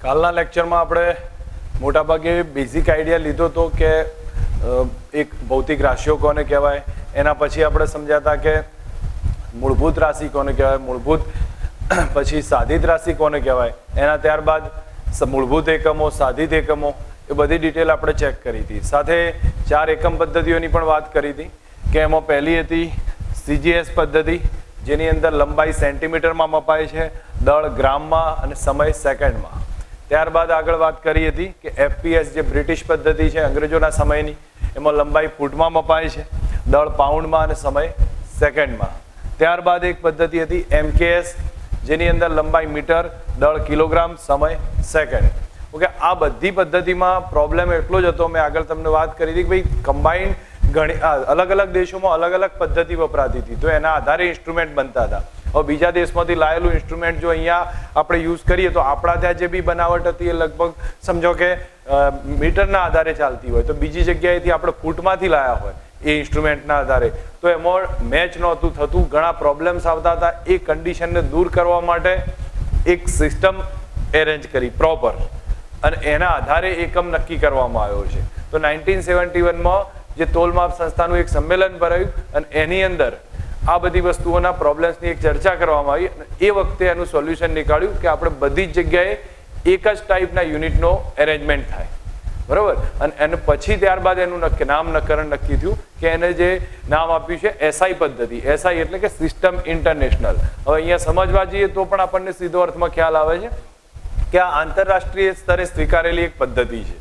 કાલના લેક્ચરમાં આપણે મોટાભાગે બેઝિક આઈડિયા લીધો હતો કે એક ભૌતિક રાશિઓ કોને કહેવાય, એના પછી આપણે સમજાતા કે મૂળભૂત રાશિ કોને કહેવાય, મૂળભૂત પછી સાધિત રાશિ કોને કહેવાય, એના ત્યારબાદ મૂળભૂત એકમો, સાધિત એકમો, એ બધી ડિટેલ આપણે ચેક કરી હતી. સાથે 4 એકમ પદ્ધતિઓની પણ વાત કરી હતી કે એમાં પહેલી હતી CGS પદ્ધતિ, જેની અંદર લંબાઈ સેન્ટીમીટરમાં મપાય છે, દળ ગ્રામમાં અને સમય સેકન્ડમાં. ત્યારબાદ આગળ વાત કરી હતી કે FPS જે બ્રિટિશ પદ્ધતિ છે અંગ્રેજોના સમયની, એમાં લંબાઈ ફૂટમાં મપાય છે, દળ પાઉન્ડમાં અને સમય સેકન્ડમાં. ત્યારબાદ એક પદ્ધતિ હતી MKS, જેની અંદર લંબાઈ મીટર, દળ કિલોગ્રામ, સમય સેકન્ડ. ઓકે, આ બધી પદ્ધતિમાં પ્રોબ્લેમ એટલો જ હતો, મેં આગળ તમને વાત કરી હતી કે ભાઈ કમ્બાઇન્ડ ઘણી અલગ અલગ દેશોમાં અલગ અલગ પદ્ધતિ વપરાતી હતી, તો એના આધારે ઇન્સ્ટ્રુમેન્ટ બનતા હતા. હવે બીજા દેશમાંથી લાયેલું ઇન્સ્ટ્રુમેન્ટ જો અહીંયા આપણે યુઝ કરીએ તો આપણા ત્યાં જે બી બનાવટ હતી એ લગભગ સમજો કે મીટરના આધારે ચાલતી હોય, તો બીજી જગ્યાએથી આપણે ફૂટમાંથી લાયા હોય એ ઇન્સ્ટ્રુમેન્ટના આધારે, તો એમાં મેચ નહોતું થતું, ઘણા પ્રોબ્લેમ્સ આવતા હતા. એ કન્ડિશનને દૂર કરવા માટે એક સિસ્ટમ એરેન્જ કરી પ્રોપર, અને એના આધારે એકમ નક્કી કરવામાં આવ્યો છે. તો 1971માં જે તોલમાપ સંસ્થાનું એક સંમેલન ભરાયું અને એની અંદર આ બધી વસ્તુઓના પ્રોબ્લેમ્સની એક ચર્ચા કરવામાં આવી, અને એ વખતે એનું સોલ્યુશન નીકાળ્યું કે આપણે બધી જ જગ્યાએ એક જ ટાઈપના યુનિટનો એરેન્જમેન્ટ થાય, બરાબર. અને એને પછી ત્યારબાદ એનું નામકરણ નક્કી થયું કે એને જે નામ આપ્યું છે SI પદ્ધતિ. SI એટલે કે સિસ્ટમ ઇન્ટરનેશનલ. હવે અહીંયા સમજવા જઈએ તો પણ આપણને સીધો અર્થમાં ખ્યાલ આવે છે કે આ આંતરરાષ્ટ્રીય સ્તરે સ્વીકારેલી એક પદ્ધતિ છે,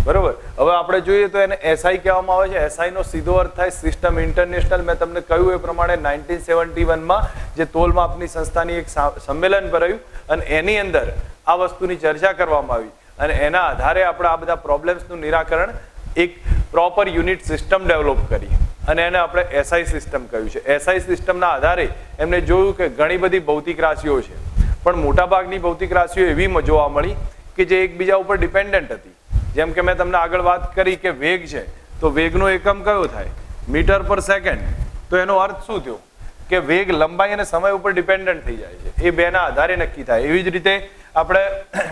બરોબર. હવે આપણે જોઈએ તો એને SI કહેવામાં આવે છે. SI નો સીધો અર્થ થાય સિસ્ટમ ઇન્ટરનેશનલ. મેં તમને કહ્યું એ પ્રમાણે 1971માં જે તોલમાપની સંસ્થાની એક સંમેલન ભરાયું અને એની અંદર આ વસ્તુની ચર્ચા કરવામાં આવી, અને એના આધારે આપણે આ બધા પ્રોબ્લેમ્સનું નિરાકરણ એક પ્રોપર યુનિટ સિસ્ટમ ડેવલપ કરી અને એને આપણે SI સિસ્ટમ કહ્યું છે. SI સિસ્ટમના આધારે એમને જોયું કે ઘણી બધી ભૌતિક રાશિઓ છે, પણ મોટાભાગની ભૌતિક રાશિઓ એવી જોવા મળી કે જે એકબીજા ઉપર ડિપેન્ડન્ટ હતી. જેમ કે મેં તમને આગળ વાત કરી કે વેગ છે, તો વેગનો એકમ કયો થાય? મીટર પર સેકન્ડ. તો એનો અર્થ શું થયો કે વેગ લંબાઈ અને સમય ઉપર ડિપેન્ડન્ટ થઈ જાય છે, એ બેના આધારે નક્કી થાય. એવી જ રીતે આપણે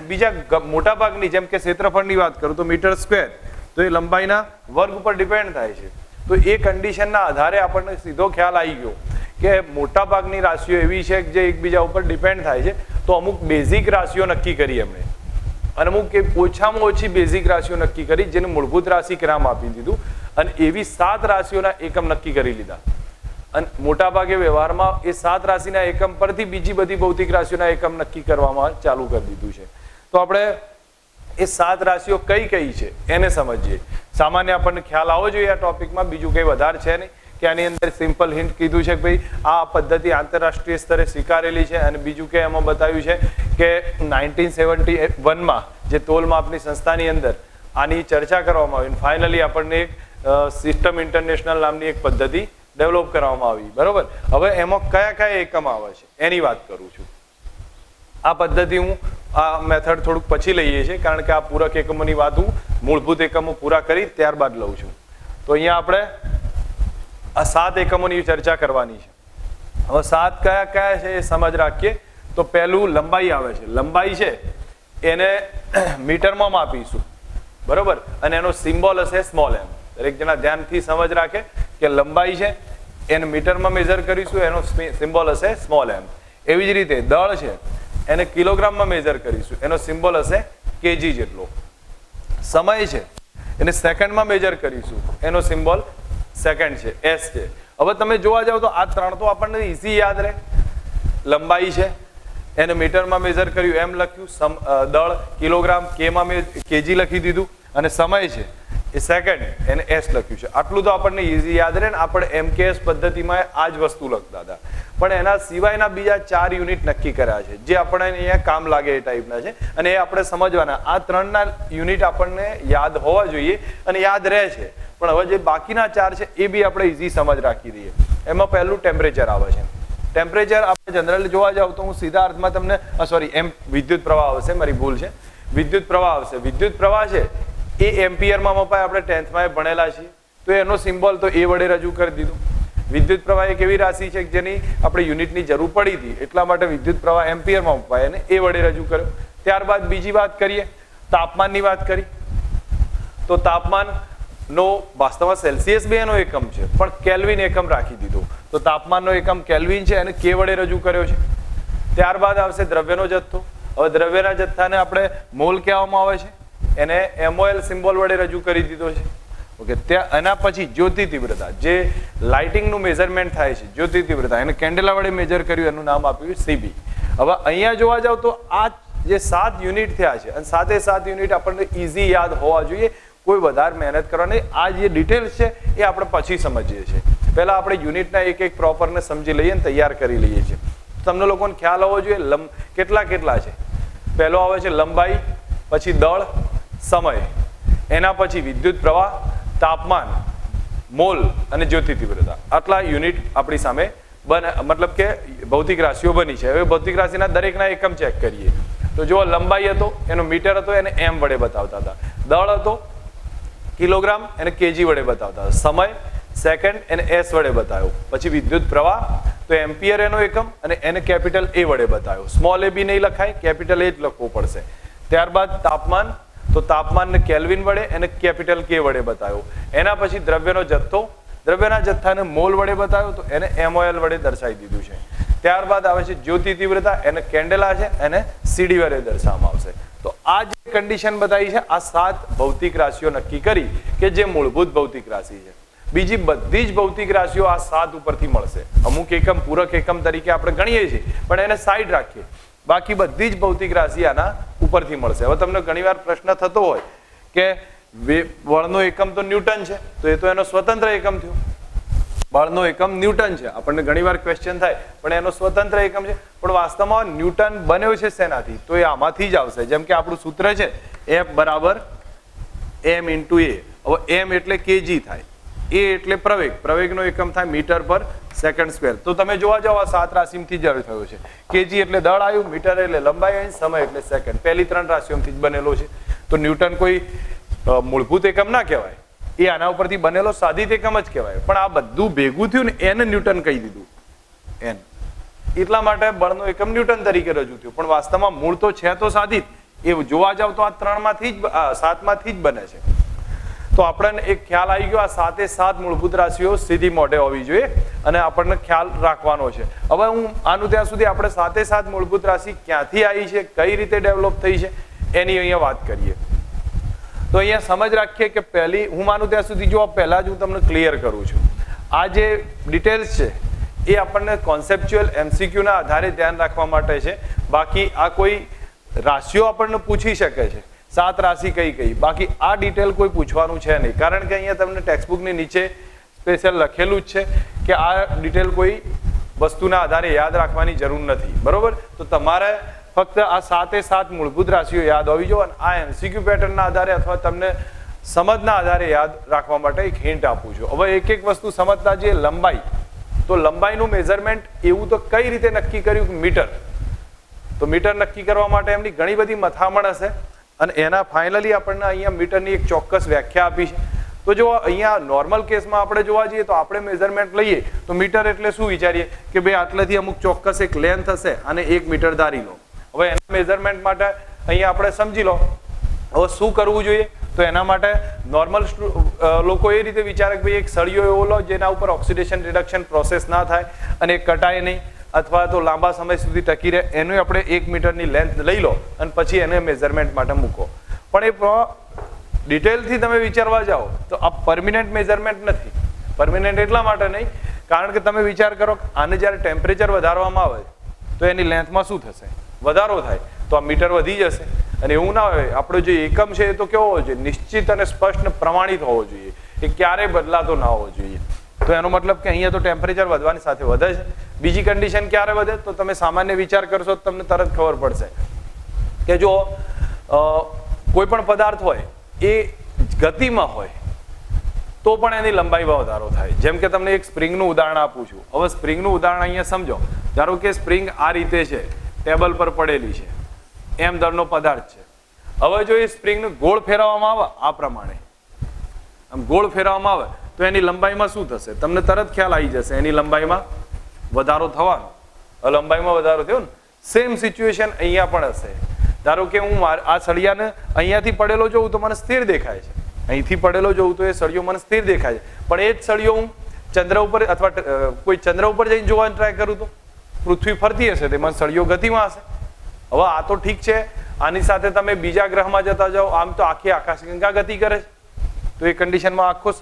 બીજા મોટાભાગની જેમ કે ક્ષેત્રફળની વાત કરું તો મીટર સ્ક્વેર, તો એ લંબાઈના વર્ગ ઉપર ડિપેન્ડ થાય છે. તો એ કન્ડિશનના આધારે આપણને સીધો ખ્યાલ આવી ગયો કે મોટાભાગની રાશિઓ એવી છે જે એકબીજા ઉપર ડિપેન્ડ થાય છે. તો અમુક બેઝિક રાશિઓ નક્કી કરી એમણે, અને અમુક ઓછામાં ઓછી બેઝિક રાશિઓ નક્કી કરી, જેને મૂળભૂત રાશિ નામ આપી દીધું, અને એવી 7 રાશિઓના એકમ નક્કી કરી લીધા. અને મોટાભાગે વ્યવહારમાં એ 7 રાશિના એકમ પરથી બીજી બધી ભૌતિક રાશિઓના એકમ નક્કી કરવામાં ચાલુ કરી દીધું છે. તો આપણે એ 7 રાશિઓ કઈ કઈ છે એને સમજીએ. સામાન્ય આપણને ખ્યાલ આવવો જોઈએ આ ટોપિકમાં, બીજું કંઈ વધારે છે નહીં. કે આની અંદર સિમ્પલ હિન્ટ કીધું છે કે ભાઈ આ પદ્ધતિ આંતરરાષ્ટ્રીય સ્તરે સ્વીકારેલી છે, અને બીજું કે એમાં બતાવ્યું છે કે 1971માં જે તોલમાપની સંસ્થાની અંદર આની ચર્ચા કરવામાં આવી, ફાઇનલી આપણને એક સિસ્ટમ ઇન્ટરનેશનલ નામની એક પદ્ધતિ ડેવલપ કરવામાં આવી, બરોબર. હવે એમાં કયા કયા એકમ આવે છે એની વાત કરું છું. આ પદ્ધતિ હું આ મેથડ થોડુંક પછી લઈએ છીએ, કારણ કે આ પૂરક એકમોની વાત હું મૂળભૂત એકમો પૂરા કરી ત્યારબાદ લઉં છું. તો અહીંયા આપણે આ 7 એકમોની ચર્ચા કરવાની છે. હવે 7 કયા કયા છે એ સમજ રાખીએ. તો પહેલું લંબાઈ આવે છે. લંબાઈ છે એને મીટરમાં માપીશું, બરોબર, અને એનો સિમ્બોલ હશે સ્મોલ m. દરેક જણા ધ્યાનથી સમજ રાખે કે લંબાઈ છે એને મીટરમાં મેજર કરીશું, એનો સિમ્બોલ હશે સ્મોલ m. એવી જ રીતે દળ છે એને કિલોગ્રામમાં મેજર કરીશું, એનો સિમ્બોલ હશે kg જેટલો. સમય છે એને સેકન્ડમાં મેજર કરીશું, એનો સિમ્બોલ સેકન્ડ છે, S છે. હવે તમે જોવા જાવ તો આ 3 તો આપણને ઈઝી યાદ રહે. લંબાઈ છે એને મીટરમાં મેજર કર્યું, એમ લખ્યું, દળ કિલોગ્રામ kg લખી દીધું, અને સમય છે એ સેકન્ડ એને S લખ્યું છે. આટલું તો આપણને ઈઝી યાદ રહે ને. આપણે MKS પદ્ધતિમાં આ જ વસ્તુ લખતા હતા, પણ એના સિવાયના બીજા 4 યુનિટ નક્કી કર્યા છે જે આપણને અહીંયા કામ લાગે એ ટાઈપના છે, અને એ આપણે સમજવાના. આ 3ના યુનિટ આપણને યાદ હોવા જોઈએ અને યાદ રહે છે, પણ હવે જે બાકીના 4 છે એ બી આપણે ઈઝી સમજ રાખી દઈએ. એમાં પહેલું ટેમ્પરેચર આવે છે. ટેમ્પરેચર આપણે જનરલી જોવા જાવ તો હું સીધા અર્થમાં તમને વિદ્યુત પ્રવાહ આવશે, મારી ભૂલ છે, વિદ્યુત પ્રવાહ આવશે. વિદ્યુત પ્રવાહ છે એ એમ્પિયરમાં મપાય, આપણે 10th માં ભણેલા છીએ, તો એનો સિમ્બોલ તો એ વડે રજૂ કરી દીધું. વિદ્યુત પ્રવાહ એક એવી રાશિ છે જેની આપણે યુનિટની જરૂર પડી હતી, એટલા માટે વિદ્યુત પ્રવાહ એમ્પિયરમાં મપાય અને એ વડે રજૂ કર્યો. ત્યારબાદ બીજી વાત કરીએ, તાપમાનની વાત કરી તો તાપમાનનો વાસ્તવમાં સેલ્સિયસ બે એનો એકમ છે, પણ કેલ્વિન એકમ રાખી દીધો. તો તાપમાનનો એકમ કેલ્વિન છે, એને કે વડે રજૂ કર્યો છે. ત્યારબાદ આવશે દ્રવ્યનો જથ્થો. હવે દ્રવ્યના જથ્થાને આપણે મોલ કહેવામાં આવે છે, એને MOL સિમ્બોલ વડે રજૂ કરી દીધો છે. ઓકે, ત્યાં એના પછી જ્યોતિ તીવ્રતા, જે લાઇટિંગનું મેઝરમેન્ટ થાય છે, જ્યોતિ તીવ્રતા એને કેન્ડેલા વડે મેજર કર્યું, એનું નામ આપ્યું CB. હવે અહીંયા જોવા જાવ તો આ જે 7 યુનિટ થયા છે, અને 7 યુનિટ આપણને ઇઝી યાદ હોવા જોઈએ, કોઈ વધારે મહેનત કરવાની. આ જે ડિટેલ્સ છે એ આપણે પછી સમજીએ છીએ. પહેલા આપણે યુનિટના એક પ્રોપરને સમજી લઈએ અને તૈયાર કરી લઈએ છીએ. તમને લોકોને ખ્યાલ હોવો જોઈએ કેટલા છે. પહેલો આવે છે લંબાઈ, પછી દળ, સમય, એના પછી વિદ્યુત પ્રવાહ, તાપમાન, મોલ અને જ્યોતિ તીવ્રતા. આટલા યુનિટ આપણી સામે મતલબ કે ભૌતિક રાશિઓ બની છે. હવે ભૌતિક રાશિના દરેકના એકમ ચેક કરીએ. તો જો લંબાઈ હતો એનો મીટર હતો, એને M વડે બતાવતા હતા. દળ હતો કિલોગ્રામ, એને kg વડે બતાવતા હતા. સમય સેકન્ડ, એને S વડે બતાવ્યો. પછી વિદ્યુત પ્રવાહ તો એમ્પિયર એનો એકમ, અને એને કેપિટલ A વડે બતાવ્યો. સ્મોલ a બી નહીં લખાય, કેપિટલ A જ લખવું પડશે. ત્યારબાદ તાપમાન, તો તાપમાનને કેલ્વિન વડે, એને કેપિટલ K વડે બતાવ્યો. એના પછી દ્રવ્યનો જથ્થો, દ્રવ્યના જથ્થાને મોલ વડે બતાવ્યો, તો એને MOL વડે દર્શાવી દીધું છે. ત્યારબાદ આવે છે જ્યોતિ તીવ્રતા, એને કેન્ડેલા છે, એને CD વડે દર્શાવવામાં આવશે. તો આ જે કન્ડિશન બતાવી છે, આ 7 ભૌતિક રાશિઓ નક્કી કરી કે જે મૂળભૂત ભૌતિક રાશિ છે. બીજી બધી જ ભૌતિક રાશિઓ આ 7 ઉપરથી મળશે. અમુક એકમ પૂરક એકમ તરીકે આપણે ગણીએ છીએ, પણ એને સાઈડ રાખીએ. બાકી બધી જ ભૌતિક રાશિ આના ઉપરથી મળશે. હવે તમને ઘણીવાર પ્રશ્ન થતો હોય કે બળનો એકમ તો ન્યૂટન છે, તો એ તો એનો સ્વતંત્ર એકમ થયો. બળનો એકમ ન્યૂટન છે, આપણને ઘણીવાર ક્વેશ્ચન થાય, પણ એનો સ્વતંત્ર એકમ છે. પણ વાસ્તવમાં ન્યૂટન બન્યો છે શેનાથી? તો એ આમાંથી જ આવશે. જેમ કે આપણું સૂત્ર છે F બરાબર M × A. હવે M એટલે kg થાય, A એટલે પ્રવેગ, પ્રવેગનો એકમ થાય મીટર પર સેકન્ડ સ્ક્વેર. તો તમે જોવા જાવ આ 7 રાશિમાંથી જ થયો છે. kg એટલે દળ આવ્યું, મીટર એટલે લંબાઈ આવી, સમય એટલે સેકન્ડ. પહેલી 3 રાશિઓમાંથી જ બનેલો છે. તો ન્યૂટન કોઈ મૂળભૂત એકમ ના કહેવાય, એ આના ઉપરથી બનેલો સાદિત એકમ જ કહેવાય. પણ આ બધું ભેગું થયું ને એને ન્યૂટન કહી દીધું, N. એટલા માટે બળનો એકમ ન્યૂટન તરીકે રજૂ થયું. પણ વાસ્તવમાં મૂળ તો છે તો સાદિત. એ જોવા જાવ તો આ 3માંથી જ 7માંથી જ બને છે. તો આપણને એક ખ્યાલ આવી ગયો, આ 7 મૂળભૂત રાશિઓ સીધી મોઢે હોવી જોઈએ અને આપણને ખ્યાલ રાખવાનો છે. હવે હું આનું ત્યાં સુધી આપણે 7 મૂળભૂત રાશિ ક્યાંથી આવી છે, કઈ રીતે ડેવલપ થઈ છે, એની અહીંયા વાત કરીએ. તો અહીંયા સમજ રાખીએ કે પહેલી, હું માનું ત્યાં સુધી જો પહેલા જ હું તમને ક્લિયર કરું છું, આ જે ડિટેલ્સ છે એ આપણને કોન્સેપ્ચ્યુઅલ MCQ ના આધારે ધ્યાન રાખવા માટે છે. બાકી આ કોઈ રાશિઓ આપણને પૂછી શકે છે, 7 રાશિ કઈ, બાકી આ ડિટેલ કોઈ પૂછવાનું છે નહીં. કારણ કે અહીંયા તમને ટેક્સ્ટબુકની નીચે સ્પેશિયલ લખેલું જ છે કે આ ડિટેલ કોઈ વસ્તુના આધારે યાદ રાખવાની જરૂર નથી. બરોબર? તો તમારે ફક્ત આ 7 મૂળભૂત રાશિઓ યાદ હોવી જોઈએ. અને આ MCQ પેટર્નના આધારે અથવા તમને સમજના આધારે યાદ રાખવા માટે એક હિન્ટ આપું છું. હવે એક વસ્તુ સમજતા જઈએ. લંબાઈ, તો લંબાઈનું મેઝરમેન્ટ એવું તો કઈ રીતે નક્કી કર્યું? મીટર. તો મીટર નક્કી કરવા માટે એમની ઘણી બધી મથામણ હશે, અને એના ફાઇનલી આપણને અહીંયા મીટરની એક ચોક્કસ વ્યાખ્યા આપી છે. તો જો અહીંયા નોર્મલ કેસમાં આપણે જોવા જઈએ તો આપણે મેઝરમેન્ટ લઈએ તો મીટર એટલે શું વિચારીએ કે ભાઈ આટલેથી અમુક ચોક્કસ એક લેન્થ હશે અને 1 મીટર ધારી લો. હવે એના મેઝરમેન્ટ માટે અહીંયા આપણે સમજી લો હવે શું કરવું જોઈએ. તો એના માટે નોર્મલ લોકો એ રીતે વિચારે કે ભાઈ એક સળિયો એવો લો જેના ઉપર ઓક્સિડેશન રિડક્શન પ્રોસેસ ના થાય અને કટાય નહીં, અથવા તો લાંબા સમય સુધી ટકી રહે, એનું આપણે 1 મીટરની લેન્થ લઈ લો અને પછી એને મેઝરમેન્ટ માટે મૂકો. પણ એ ડિટેલથી તમે વિચારવા જાઓ તો આ પરમિનન્ટ મેઝરમેન્ટ નથી. પરમિનન્ટ એટલા માટે નહીં કારણ કે તમે વિચાર કરો આને જ્યારે ટેમ્પરેચર વધારવામાં આવે તો એની લેન્થમાં શું થશે? વધારો થાય, તો આ મીટર વધી જશે. અને એવું ના હોય, આપણો જે એકમ છે એ તો કેવો હોવો જોઈએ? નિશ્ચિત અને સ્પષ્ટ પ્રમાણિત હોવો જોઈએ, એ ક્યારેય બદલાતો ના હોવો જોઈએ. તો એનો મતલબ કે અહીંયા તો ટેમ્પરેચર વધવાની સાથે વધે છે. બીજી કન્ડિશન ક્યારે વધે? તો તમે સામાન્ય વિચાર કરશો તો તમને તરત ખબર પડશે કે જો કોઈ પણ પદાર્થ હોય એ ગતિમાં હોય તો પણ એની લંબાઈમાં વધારો થાય. જેમ કે તમને એક સ્પ્રિંગનું ઉદાહરણ આપું છું. હવે સ્પ્રિંગનું ઉદાહરણ અહીંયા સમજો. ધારો કે સ્પ્રિંગ આ રીતે છે, ટેબલ પર પડેલી છે, એમ દળનો પદાર્થ છે. હવે જો એ સ્પ્રિંગને ગોળ ફેરવવામાં આવે આ પ્રમાણે, આમ ગોળ ફેરવવામાં આવે તો એની લંબાઈમાં શું થશે? તમને તરત ખ્યાલ આવી જશે, એની લંબાઈમાં વધારો થવાનો. લંબાઈમાં વધારો થયો ને. સેમ સિચ્યુએશન અહીંયા પણ હશે. ધારો કે હું આ સળિયાને અહીંયાથી પડેલો જોઉં તો મને સ્થિર દેખાય છે, અહીંથી પડેલો જોઉં તો એ સળિયો મને સ્થિર દેખાય છે, પણ એ જ સળિયો હું ચંદ્ર ઉપર અથવા કોઈ ચંદ્ર ઉપર જઈને જોવાનો ટ્રાય કરું તો પૃથ્વી ફરતી હશે તેમાં સળિયો ગતિમાં હશે. હવે આ તો ઠીક છે, આની સાથે તમે બીજા ગ્રહમાં જતા જાઓ, આમ તો આખી આકાશગંગા ગતિ કરે છે, તો એ કન્ડિશનમાં આખો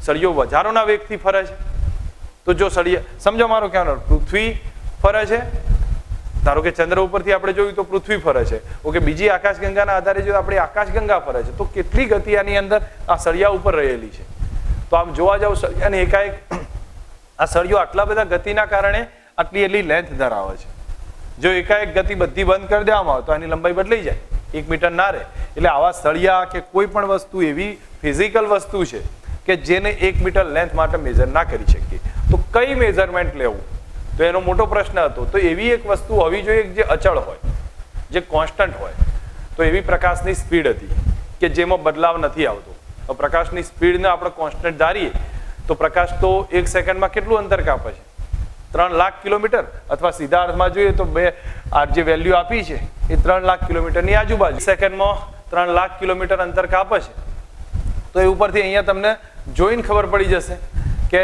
સળિયો વધારોના વેગથી ફરે છે. તો જો સમજો મારો કહેવાનો, પૃથ્વી ફરે છે, ધારો કે ચંદ્ર ઉપરથી આપણે જોયું તો પૃથ્વી ફરે છે, ઓકે, બીજી આકાશગંગાના આધારે જો આપણે આકાશગંગા ફરે છે, તો કેટલી ગતિ આની અંદર આ સળિયા ઉપર રહેલી છે. તો આમ જોવા જાવ સળિયાને એકાએક આ સળિયો આટલા બધા ગતિના કારણે આટલી એટલી લેન્થ ધરાવે છે. જો એકાએક ગતિ બધી બંધ કરી દેવામાં આવે તો આની લંબાઈ બદલાઈ જાય, 1 મીટર ના રહે. એટલે આવા સળિયા કે કોઈ પણ વસ્તુ એવી ફિઝિકલ વસ્તુ છે કે જેને 1 મીટર લેન્થ માટે મેજર ના કરી શકીએ, તો કઈ મેજરમેન્ટ લેવું, તો એનો મોટો પ્રશ્ન હતો. તો એવી એક વસ્તુ હોવી જોઈએ જે અચળ હોય, જે કોન્સ્ટન્ટ હોય. તો એવી પ્રકાશની સ્પીડ હતી કે જેમાં બદલાવ નથી આવતો. પ્રકાશની સ્પીડને આપણે કોન્સ્ટન્ટ ધારીએ તો પ્રકાશ તો 1 સેકન્ડમાં કેટલું અંતર કાપે છે? 3 લાખ કિલોમીટર, અથવા સીધા અર્થમાં જોઈએ તો આ જે વેલ્યુ આપી છે એ 3 લાખ કિલોમીટરની આજુબાજુ. સેકન્ડમાં 3 લાખ કિલોમીટર અંતર કાપે છે. તો એ ઉપરથી અહીંયા તમને જોઈને ખબર પડી જશે કે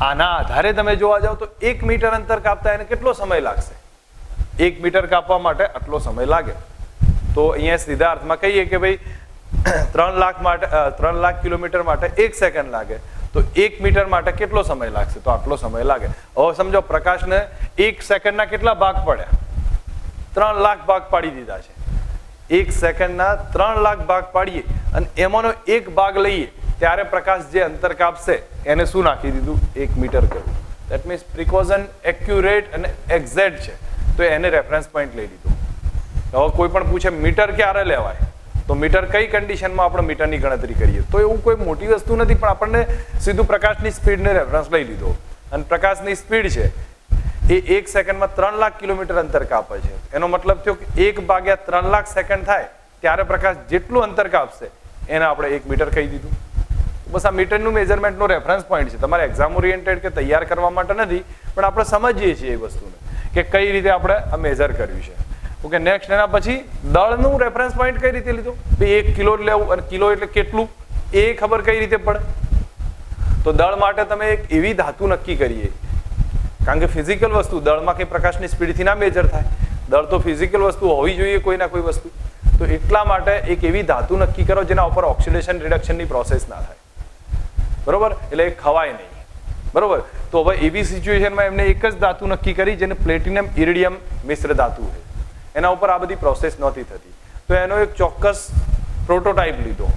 આના આધારે તમે જોવા જાવ તો 1 મીટર અંતર કાપતા એને કેટલો સમય લાગશે? 1 મીટર કાપવા માટે આટલો સમય લાગે. તો અહીંયા સીધા અર્થમાં કહીએ કે ભાઈ 3 લાખ કિલોમીટર માટે 1 સેકન્ડ લાગે, તો 1 મીટર માટે કેટલો સમય લાગશે? તો આટલો સમય લાગે. હવે સમજો પ્રકાશને 1 સેકન્ડના કેટલા ભાગ પડ્યા? 3 લાખ ભાગ પાડી દીધા છે. 1 સેકન્ડના 3 લાખ ભાગ પાડીએ અને એમાંનો એક ભાગ લઈએ ત્યારે પ્રકાશ જે અંતર કાપશે એને શું નાખી દીધું? 1 મીટર કર્યું. દેટ મીન્સ પ્રિકોઝન એક્યુરેટ અને એક્ઝેક્ટ છે, તો એને રેફરન્સ પોઈન્ટ લઈ લીધો. હવે કોઈ પણ પૂછે મીટર ક્યારે લેવાય, તો મીટર કઈ કન્ડિશનમાં આપણે મીટરની ગણતરી કરીએ? તો એવું કોઈ મોટી વસ્તુ નથી, પણ આપણને સીધું પ્રકાશની સ્પીડને રેફરન્સ લઈ લીધો. અને પ્રકાશની સ્પીડ છે એ 1 સેકન્ડમાં 3 લાખ કિલોમીટર અંતર કાપે છે. એનો મતલબ થયો કે 1/3 લાખ સેકન્ડ થાય ત્યારે પ્રકાશ જેટલું અંતર કાપશે એને આપણે 1 મીટર કહી દીધું. બસ આ મીટરનું મેજરમેન્ટનો રેફરન્સ પોઈન્ટ છે. તમારે એક્ઝામ ઓરિએન્ટેડ કે તૈયાર કરવા માટે નથી, પણ આપણે સમજીએ છીએ એ વસ્તુને કે કઈ રીતે આપણે આ મેજર કર્યું છે. ઓકે, નેક્સ્ટ એના પછી દળનું રેફરન્સ પોઈન્ટ કઈ રીતે લીધો? 1 કિલો લેવું, અને કિલો એટલે કેટલું એ ખબર કઈ રીતે પડે? તો દળ માટે તમે એક એવી ધાતુ નક્કી કરીએ, કારણ કે ફિઝિકલ વસ્તુ દળમાં કઈ પ્રકાશની સ્પીડથી ના મેજર થાય. દળ તો ફિઝિકલ વસ્તુ હોવી જોઈએ કોઈ ના કોઈ વસ્તુ. તો એટલા માટે એક એવી ધાતુ નક્કી કરો જેના ઉપર ઓક્સિડેશન રિડક્શનની પ્રોસેસ ના થાય. બરોબર, એટલે એ ખવાય નહીં. બરોબર, તો હવે એવી સિચ્યુએશનમાં એમને એક જ ધાતુ નક્કી કરી જેને પ્લેટિનમ ઇરિડિયમ મિશ્ર ધાતુ છે. એના ઉપર આ બધી પ્રોસેસ નહોતી થતી, તો એનો એક ચોક્કસ પ્રોટોટાઇપ લીધો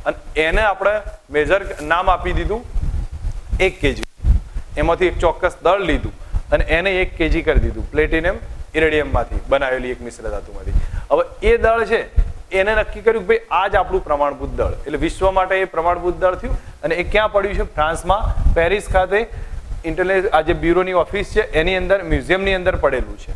અને એને આપણે મેજર નામ આપી દીધું 1 kg. એમાંથી એક ચોક્કસ દળ લીધું અને એને 1 kg કરી દીધું પ્લેટિનમ ઇરેડિયમમાંથી બનાવેલી એક મિશ્ર ધાતુમાંથી. હવે એ દળ છે એને નક્કી કર્યું કે ભાઈ આ જ આપણું પ્રમાણભૂત દળ, એટલે વિશ્વ માટે એ પ્રમાણભૂત દળ થયું. અને એ ક્યાં પડ્યું છે? ફ્રાન્સમાં પેરિસ ખાતે આ જે બ્યુરોની ઓફિસ છે એની અંદર, મ્યુઝિયમની અંદર પડેલું છે.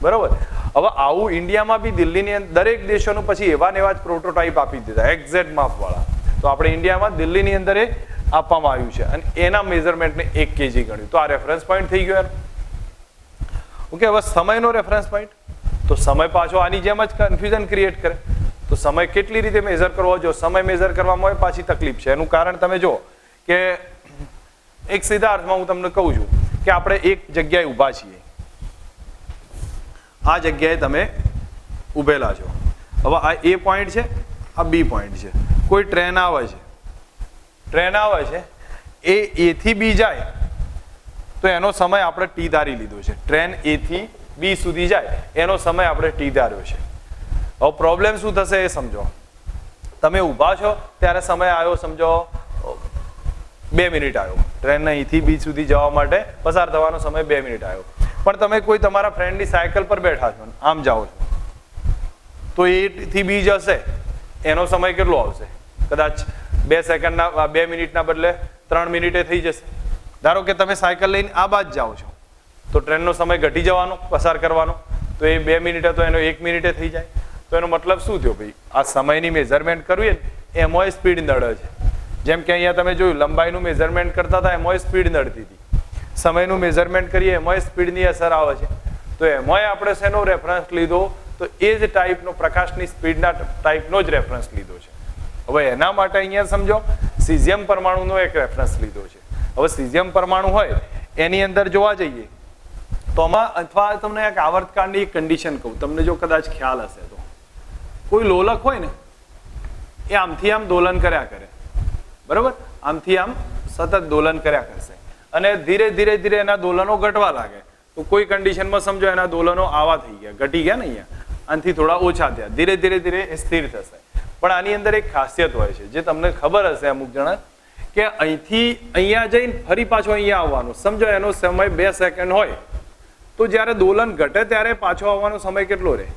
બરોબર, હવે આવું ઇન્ડિયામાં બી દિલ્હીની અંદર દરેક દેશોનું પછી એવા ને એવા જ પ્રોટોટાઇપ આપી દીધા એક્ઝેક્ટ માપવાળા. તો આપણે ઇન્ડિયામાં દિલ્હીની અંદર એ આપવામાં આવ્યું છે અને એના મેઝરમેન્ટને 1 kg ગણ્યું. તો આ રેફરન્સ પોઈન્ટ થઈ ગયો. ઓકે, હવે સમયનો રેફરન્સ પોઈન્ટ, તો સમય પાછો આની જેમ જ કન્ફ્યુઝન ક્રિએટ કરે. તો સમય કેટલી રીતે મેજર કરવો? જો સમય મેજર કરવામાં પાછી તકલીફ છે. એનું કારણ તમે જો કે એક સીધા અર્થમાં હું તમને કહું છું કે આપણે એક જગ્યાએ ઊભા છીએ, આ જગ્યાએ તમે ઊભેલા છો. હવે આ A પોઈન્ટ છે, આ B પોઈન્ટ છે. કોઈ ટ્રેન આવે છે, એ A થી B જાય તો એનો સમય આપણે T ધારી લીધો છે. ટ્રેન A થી B સુધી જાય એનો સમય આપણે T ધાર્યો છે. હવે પ્રોબ્લેમ શું થશે એ સમજો. તમે ઊભા છો ત્યારે સમય આવ્યો સમજો 2 મિનિટ આવ્યો. ટ્રેન અહીંથી B સુધી જવા માટે પસાર થવાનો સમય 2 મિનિટ આવ્યો. પણ તમે કોઈ તમારા ફ્રેન્ડની સાયકલ પર બેઠા છો, આમ જાઓ છો, તો A થી B જશે એનો સમય કેટલો આવશે? કદાચ 2 સેકન્ડના 2 મિનિટના બદલે 3 મિનિટે થઈ જશે. ધારો કે તમે સાયકલ લઈને આ બાજ જાઓ છો, તો ટ્રેનનો સમય ઘટી જવાનો પસાર કરવાનો, તો એ 2 મિનિટે તો એનો 1 મિનિટે થઈ જાય. તો એનો મતલબ શું થયો ભાઈ? આ સમયની મેઝરમેન્ટ કરવી ને એમાં સ્પીડ નડે છે. જેમ કે અહીંયા તમે જોયું લંબાઈનું મેઝરમેન્ટ કરતા હતા એમાં સ્પીડ નડતી હતી. સમયનું મેઝરમેન્ટ કરીએ એમાં સ્પીડની અસર આવે છે. તો એમાં આપણે શેનો રેફરન્સ લીધો? તો તો એ જ ટાઈપનો પ્રકાશની સ્પીડના ટાઈપનો જ રેફરન્સ લીધો છે. હવે એના માટે અહીંયા સમજો સીઝિયમ પરમાણુનો એક રેફરન્સ લીધો છે. હવે સીઝિયમ પરમાણુ હોય એની અંદર જોવા જઈએ તો આમાં અથવા તમને એક આવર્તકાળની એક કન્ડિશન કહું, તમને જો કદાચ ખ્યાલ હશે તો કોઈ લોલક હોય ને એ આમથી આમ દોલન કર્યા કરે, બરોબર, આમથી આમ સતત દોલન કર્યા કરશે અને ધીરે ધીરે ધીરે એના દોલનો ઘટવા લાગે. તો કોઈ કન્ડિશનમાં સમજો એના દોલનો આવા થઈ ગયા, ઘટી ગયા ને, અહીંયા આનાથી થોડા ઓછા થયા, ધીરે ધીરે ધીરે એ સ્થિર થશે. પણ આની અંદર એક ખાસિયત હોય છે જે તમને ખબર હશે અમુક જણા, કે અહીંથી અહીંયા જઈને ફરી પાછો અહીંયા આવવાનો, સમજો એનો સમય 2 સેકન્ડ હોય તો જ્યારે દોલન ઘટે ત્યારે પાછો આવવાનો સમય કેટલો રહે?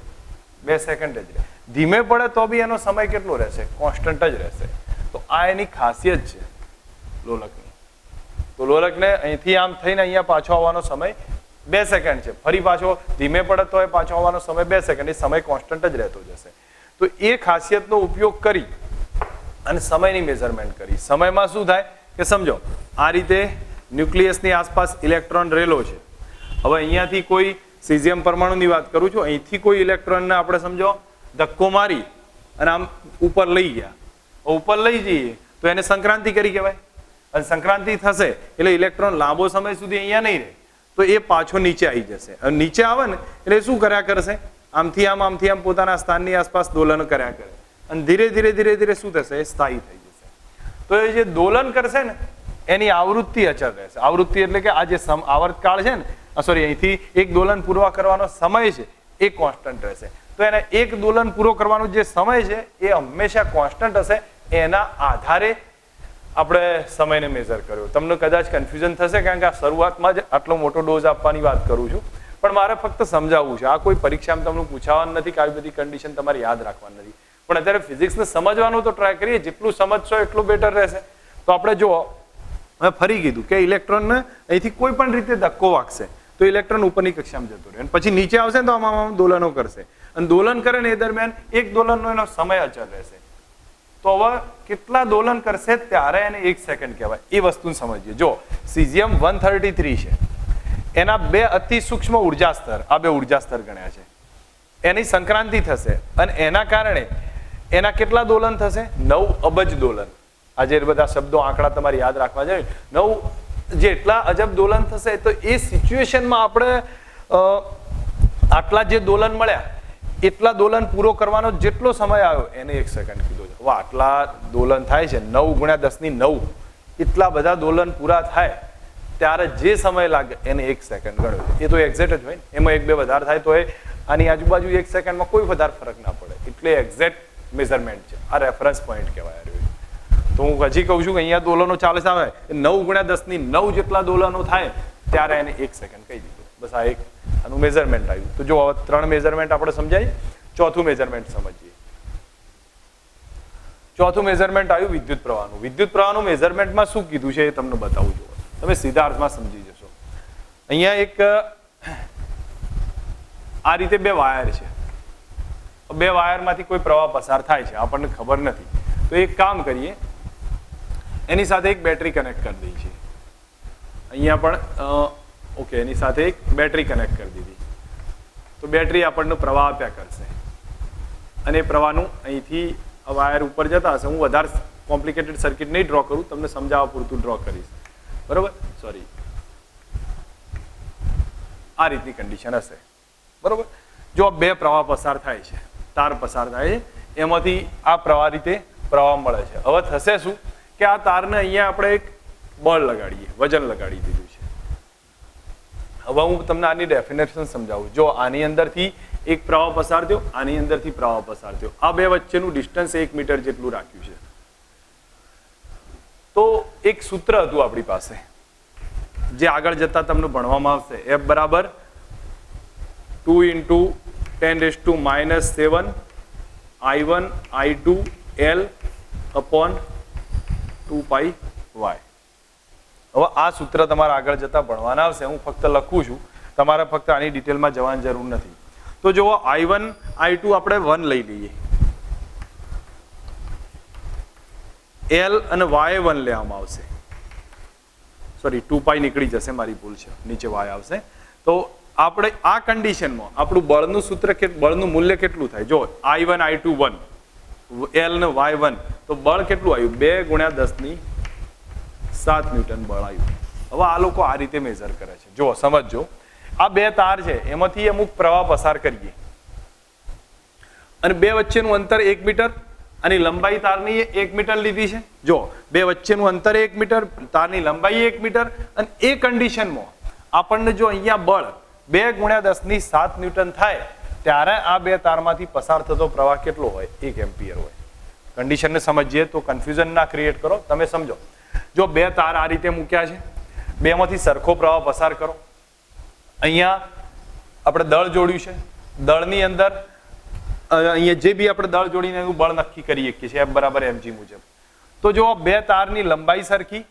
2 સેકન્ડ જ રહે. ધીમે પડે તો બી એનો સમય કેટલો રહેશે? કોન્સ્ટન્ટ જ રહેશે. તો આ એની ખાસિયત છે લોલકની. તો લોલકને અહીંથી આમ થઈને અહીંયા પાછો આવવાનો સમય 2 સેકન્ડ છે, ફરી પાછો ધીમે પડે તો પાછો આવવાનો સમય 2 સેકન્ડ, એ સમય કોન્સ્ટન્ટ જ રહેતો જશે. તો એ ખાસિયતનો ઉપયોગ કરી અને સમયની મેઝરમેન્ટ કરી. સમયમાં શું થાય કે સમજો આ રીતે ન્યુક્લિયસની આસપાસ ઇલેક્ટ્રોન રહેલો છે. હવે અહીંયાથી કોઈ સીઝિયમ પરમાણુની વાત કરું છું, અહીંથી કોઈ ઇલેક્ટ્રોનને આપણે સમજો ધક્કો મારી અને આમ ઉપર લઈ ગયા, ઉપર લઈ જઈએ તો એને સંક્રાંતિ કરી કહેવાય. અને સંક્રાંતિ થશે એટલે ઇલેક્ટ્રોન લાંબો સમય સુધી અહીંયા નહીં રહે, તો એ પાછો નીચે આવી જશે. અને નીચે આવે ને એટલે શું કર્યા કરશે? આમથી આમ પોતાના સ્થાનની આસપાસ દોલન કર્યા કરે અને ધીરે ધીરે ધીરે ધીરે શું થશે? સ્થાયી થઈ જશે. તો એ જે દોલન કરશે ને એની આવૃત્તિ અચળ રહેશે. આવૃત્તિ એટલે કે આ જે આવર્તકાળ છે ને, સોરી, અહીંથી એક દોલન પૂરો કરવાનો સમય છે એ કોન્સ્ટન્ટ રહેશે. તો એને એક દોલન પૂરો કરવાનો જે સમય છે એ હંમેશા કોન્સ્ટન્ટ હશે. એના આધારે આપણે સમયને મેઝર કર્યો. તમને કદાચ કન્ફ્યુઝન થશે કારણ કે આ શરૂઆતમાં જ આટલો મોટો ડોઝ આપવાની વાત કરું છું, પણ મારે ફક્ત સમજાવવું છે. આ કોઈ પરીક્ષામાં તમને પૂછાવાનું નથી કે આવી બધી કન્ડિશન તમારે યાદ રાખવાની નથી. પણ અત્યારે ફિઝિક્સને સમજવાનું તો ટ્રાય કરીએ, જેટલું સમજશો એટલું બેટર રહેશે. તો આપણે જુઓ, મેં ફરી કીધું કે ઇલેક્ટ્રોનને અહીંથી કોઈ પણ રીતે ધક્કો વાગશે તો ઇલેક્ટ્રોન ઉપરની કક્ષામાં જતો રહે, પછી નીચે આવશે ને તો આમાં દોલનો કરશે, અને દોલન કરે ને એ દરમિયાન એક દોલનનો એનો સમય અચળ રહેશે. તો હવે કેટલા દોલન કરશે ત્યારે એને 1 સેકન્ડ કહેવાય. એ વસ્તુને સમજીએ. જો સીઝિયમ 133 છે, એના 2 અતિ સૂક્ષ્મ ઉર્જા સ્તર, આ 2 ઉર્જા સ્તર ગણ્યા છે, એની સંક્રાંતિ થશે અને એના કારણે એના કેટલા દોલન થશે? 9 અબજ દોલન. આજે બધા શબ્દો આંકડા તમારે યાદ રાખવા જોઈએ. 9 જેટલા અજબ દોલન થશે. તો એ સિચ્યુએશનમાં આપણે આટલા જે દોલન મળ્યા એટલા દોલન પૂરો કરવાનો જેટલો સમય આવ્યો એને 1 સેકન્ડ કીધો છે. આટલા દોલન થાય છે, 9 × 10⁹, એટલા બધા દોલન પૂરા થાય ત્યારે જે સમય લાગે એને 1 સેકન્ડ ગણ્યો. એ તો એક્ઝેક્ટ જ હોય ને, એમાં 1-2 વધારે થાય તો એ આની આજુબાજુ 1 સેકન્ડમાં કોઈ વધારે ફરક ના પડે. એટલે એક્ઝેક્ટ મેઝરમેન્ટ છે. આ રેફરન્સ પોઈન્ટ કહેવાય. તો હું હજી કહું છું કે અહીંયા દોલનો 40 આવે, 9 × 10⁹ જેટલા દોલનો થાય ત્યારે એને 1 સેકન્ડ કહી દીધું. બસ આ એક આનું મેઝરમેન્ટ આવ્યું. તો જો હવે 3 મેઝરમેન્ટ આપણે સમજાય. ચોથું મેઝરમેન્ટ સમજીએ. ચોથું મેઝરમેન્ટ આવ્યું વિદ્યુત પ્રવાહનું. વિદ્યુત પ્રવાહનું મેઝરમેન્ટમાં શું કીધું છે એ તમને બતાવું છું, તમે સીધા અર્થમાં સમજી જશો. અહીંયા એક આ રીતે 2 વાયર છે, 2 વાયરમાંથી કોઈ પ્રવાહ પસાર થાય છે, આપણને ખબર નથી. તો એક કામ કરીએ, એની સાથે એક બેટરી કનેક્ટ કરી દઈએ છીએ. અહીંયા પણ ઓકે, એની સાથે એક બેટરી કનેક્ટ કરી દીધી. તો બેટરી આપણને પ્રવાહ આપ્યા કરશે અને એ પ્રવાહનું અહીંથી વાયર ઉપર જતા હશે. હું વધારે કોમ્પ્લિકેટેડ સર્કિટ નહીં ડ્રો કરું, તમને સમજાવવા પૂરતું ડ્રો કરીશ, બરોબર? સોરી, આ રીતની કન્ડિશન હશે, બરોબર? જો 2 પ્રવાહ પસાર થાય છે, તાર પસાર થાય છે, એમાંથી આ પ્રવાહ રીતે પ્રવાહ મળે છે. હવે થશે શું કે આ તારને અહીંયા આપણે એક બળ લગાડીએ, વજન લગાડી દીધું છે. હવે હું તમને આની ડેફિનેશન સમજાવું. જો આની અંદરથી એક પ્રવાહ પસાર થયો, આની અંદરથી પ્રવાહ પસાર થયો, આ 2 વચ્ચેનું ડિસ્ટન્સ 1 મીટર જેટલું રાખ્યું છે. તો એક સૂત્ર હતું આપણી પાસે જે આગળ જતા તમને ભણવામાં આવશે. F બરાબર 2 × 10⁻⁻7 I1 I2 L/2πy. હવે આ સૂત્ર તમારે આગળ જતા ભણવાના આવશે. હું ફક્ત લખું છું, તમારે ફક્ત આની ડિટેલમાં જવાની જરૂર નથી. તો જુઓ, I1 I2 આપણે 1 લઈ લઈએ, L અને Y1 લેવામાં આવશે. સોરી, 2π નીકળી જશે, મારી ભૂલ છે, નીચે y આવશે. તો આપણે આ કન્ડિશનમાં આપણું બળનું સૂત્ર બળનું મૂલ્ય કેટલું થાય? જો I1 I2 1 L ને Y1, તો બળ કેટલું આવ્યું? 2 ગુણ્યા 10 ની 7 ન્યૂટન બળ આવ્યું. હવે આ લોકો આ રીતે મેઝર કરે છે. જો સમજજો, આ બે તાર છે, એમાંથી અમુક પ્રવાહ પસાર કરીએ અને બે વચ્ચેનું અંતર 1 મીટર અને લંબાઈ તારની 1 મીટર લીધી છે. જો બે વચ્ચેનું અંતર 1 મીટર, તારની લંબાઈ 1 મીટર, અને એ કન્ડિશનમાં આપણને જો અહીંયા બળ 2 ગુણ્યા 10 ની 7 ન્યૂટન થાય ત્યારે આ બે તારમાંથી પસાર થતો પ્રવાહ કેટલો હોય? 1 એમ્પિયર હોય. કન્ડિશનને સમજીએ તો કન્ફ્યુઝન ના ક્રિએટ કરો, તમે સમજો. જો બે તાર આ રીતે મૂક્યા છે, બેમાંથી સરખો પ્રવાહ પસાર કરો. અહીંયા આપણે દળ જોડ્યું છે, દળની અંદર અહીંયા જે બી આપણે દળ જોડીને એનું બળ નક્કી કરી શકીએ છીએ F = mg મુજબ. તો જો બે તારની લંબાઈ સરખી,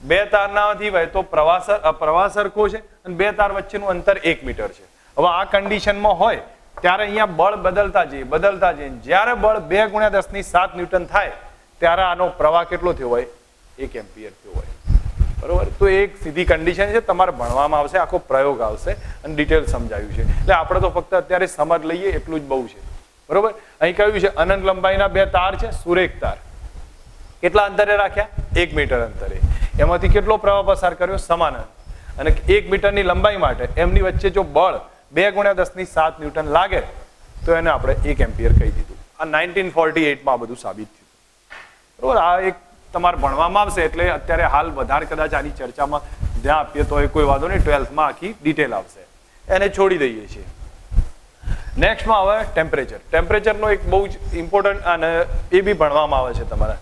બે તારનાથી વહેતો પ્રવાહ સરખો છે અને બે તાર વચ્ચેનું અંતર 1 મીટર છે. હવે આ કન્ડિશનમાં હોય ત્યારે અહીંયા બળ બદલતા જઈએ. જ્યારે બળ 2 ગુણ્યા 10 ની 7 ન્યૂટન થાય ત્યારે આનો પ્રવાહ કેટલો થયો હોય? 1 એમ્પિયર થયો હોય. બરોબર? તો એક સીધી કન્ડિશન છે, તમારે ભણવામાં આવશે, આખો પ્રયોગ આવશે અને ડિટેલ સમજાવ્યું છે. એટલે આપણે તો ફક્ત અત્યારે સમજ લઈએ એટલું જ બહુ છે. બરોબર? અહીં કહ્યું છે અનંત લંબાઈના બે તાર છે, સુરેખ તાર. કેટલા અંતરે રાખ્યા? 1 મીટર અંતરે. એમાંથી કેટલો પ્રવાહ પસાર કર્યો? સમાન. અને 1 મીટરની લંબાઈ માટે એમની વચ્ચે જો બળ 2 ગુણ્યા 10 ની 7 ન્યૂટન લાગે તો એને આપણે 1 એમ્પિયર કહી દીધું. આ 1948 માં આ બધું સાબિત થયું. બરોબર? આ એક તમારે ભણવામાં આવશે, એટલે અત્યારે હાલ વધારે કદાચ આની ચર્ચામાં ધ્યાન આપીએ તો કોઈ વાંધો નહીં, 12th માં આખી ડિટેલ આવશે, એને છોડી દઈએ છીએ. નેક્સ્ટમાં હવે ટેમ્પરેચર. ટેમ્પરેચરનો એક બહુ જ ઇમ્પોર્ટન્ટ અને એ બી ભણવામાં આવે છે તમારે.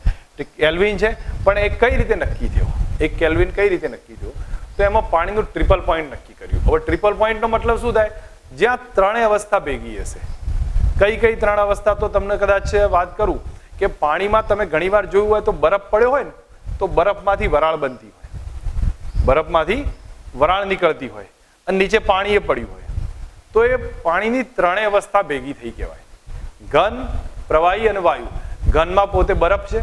કેલ્વિન છે, પણ એ કઈ રીતે નક્કી થયો? એક કેલ્વિન કઈ રીતે નક્કી થયો? તો એમાં પાણીનું ટ્રિપલ પોઈન્ટ નક્કી કર્યું. હવે ટ્રિપલ પોઈન્ટનો મતલબ શું થાય? જ્યાં ત્રણેય અવસ્થા ભેગી હશે. કઈ ત્રણ અવસ્થા? તો તમને કદાચ વાત કરું કે પાણીમાં તમે ઘણીવાર જોયું હોય તો બરફ પડ્યો હોય ને, તો બરફમાંથી વરાળ બનતી હોય, બરફમાંથી વરાળ નીકળતી હોય અને નીચે પાણી એ પડ્યું હોય, તો એ પાણીની ત્રણેય અવસ્થા ભેગી થઈ કહેવાય. ઘન, પ્રવાહી અને વાયુ. ઘનમાં પોતે બરફ છે,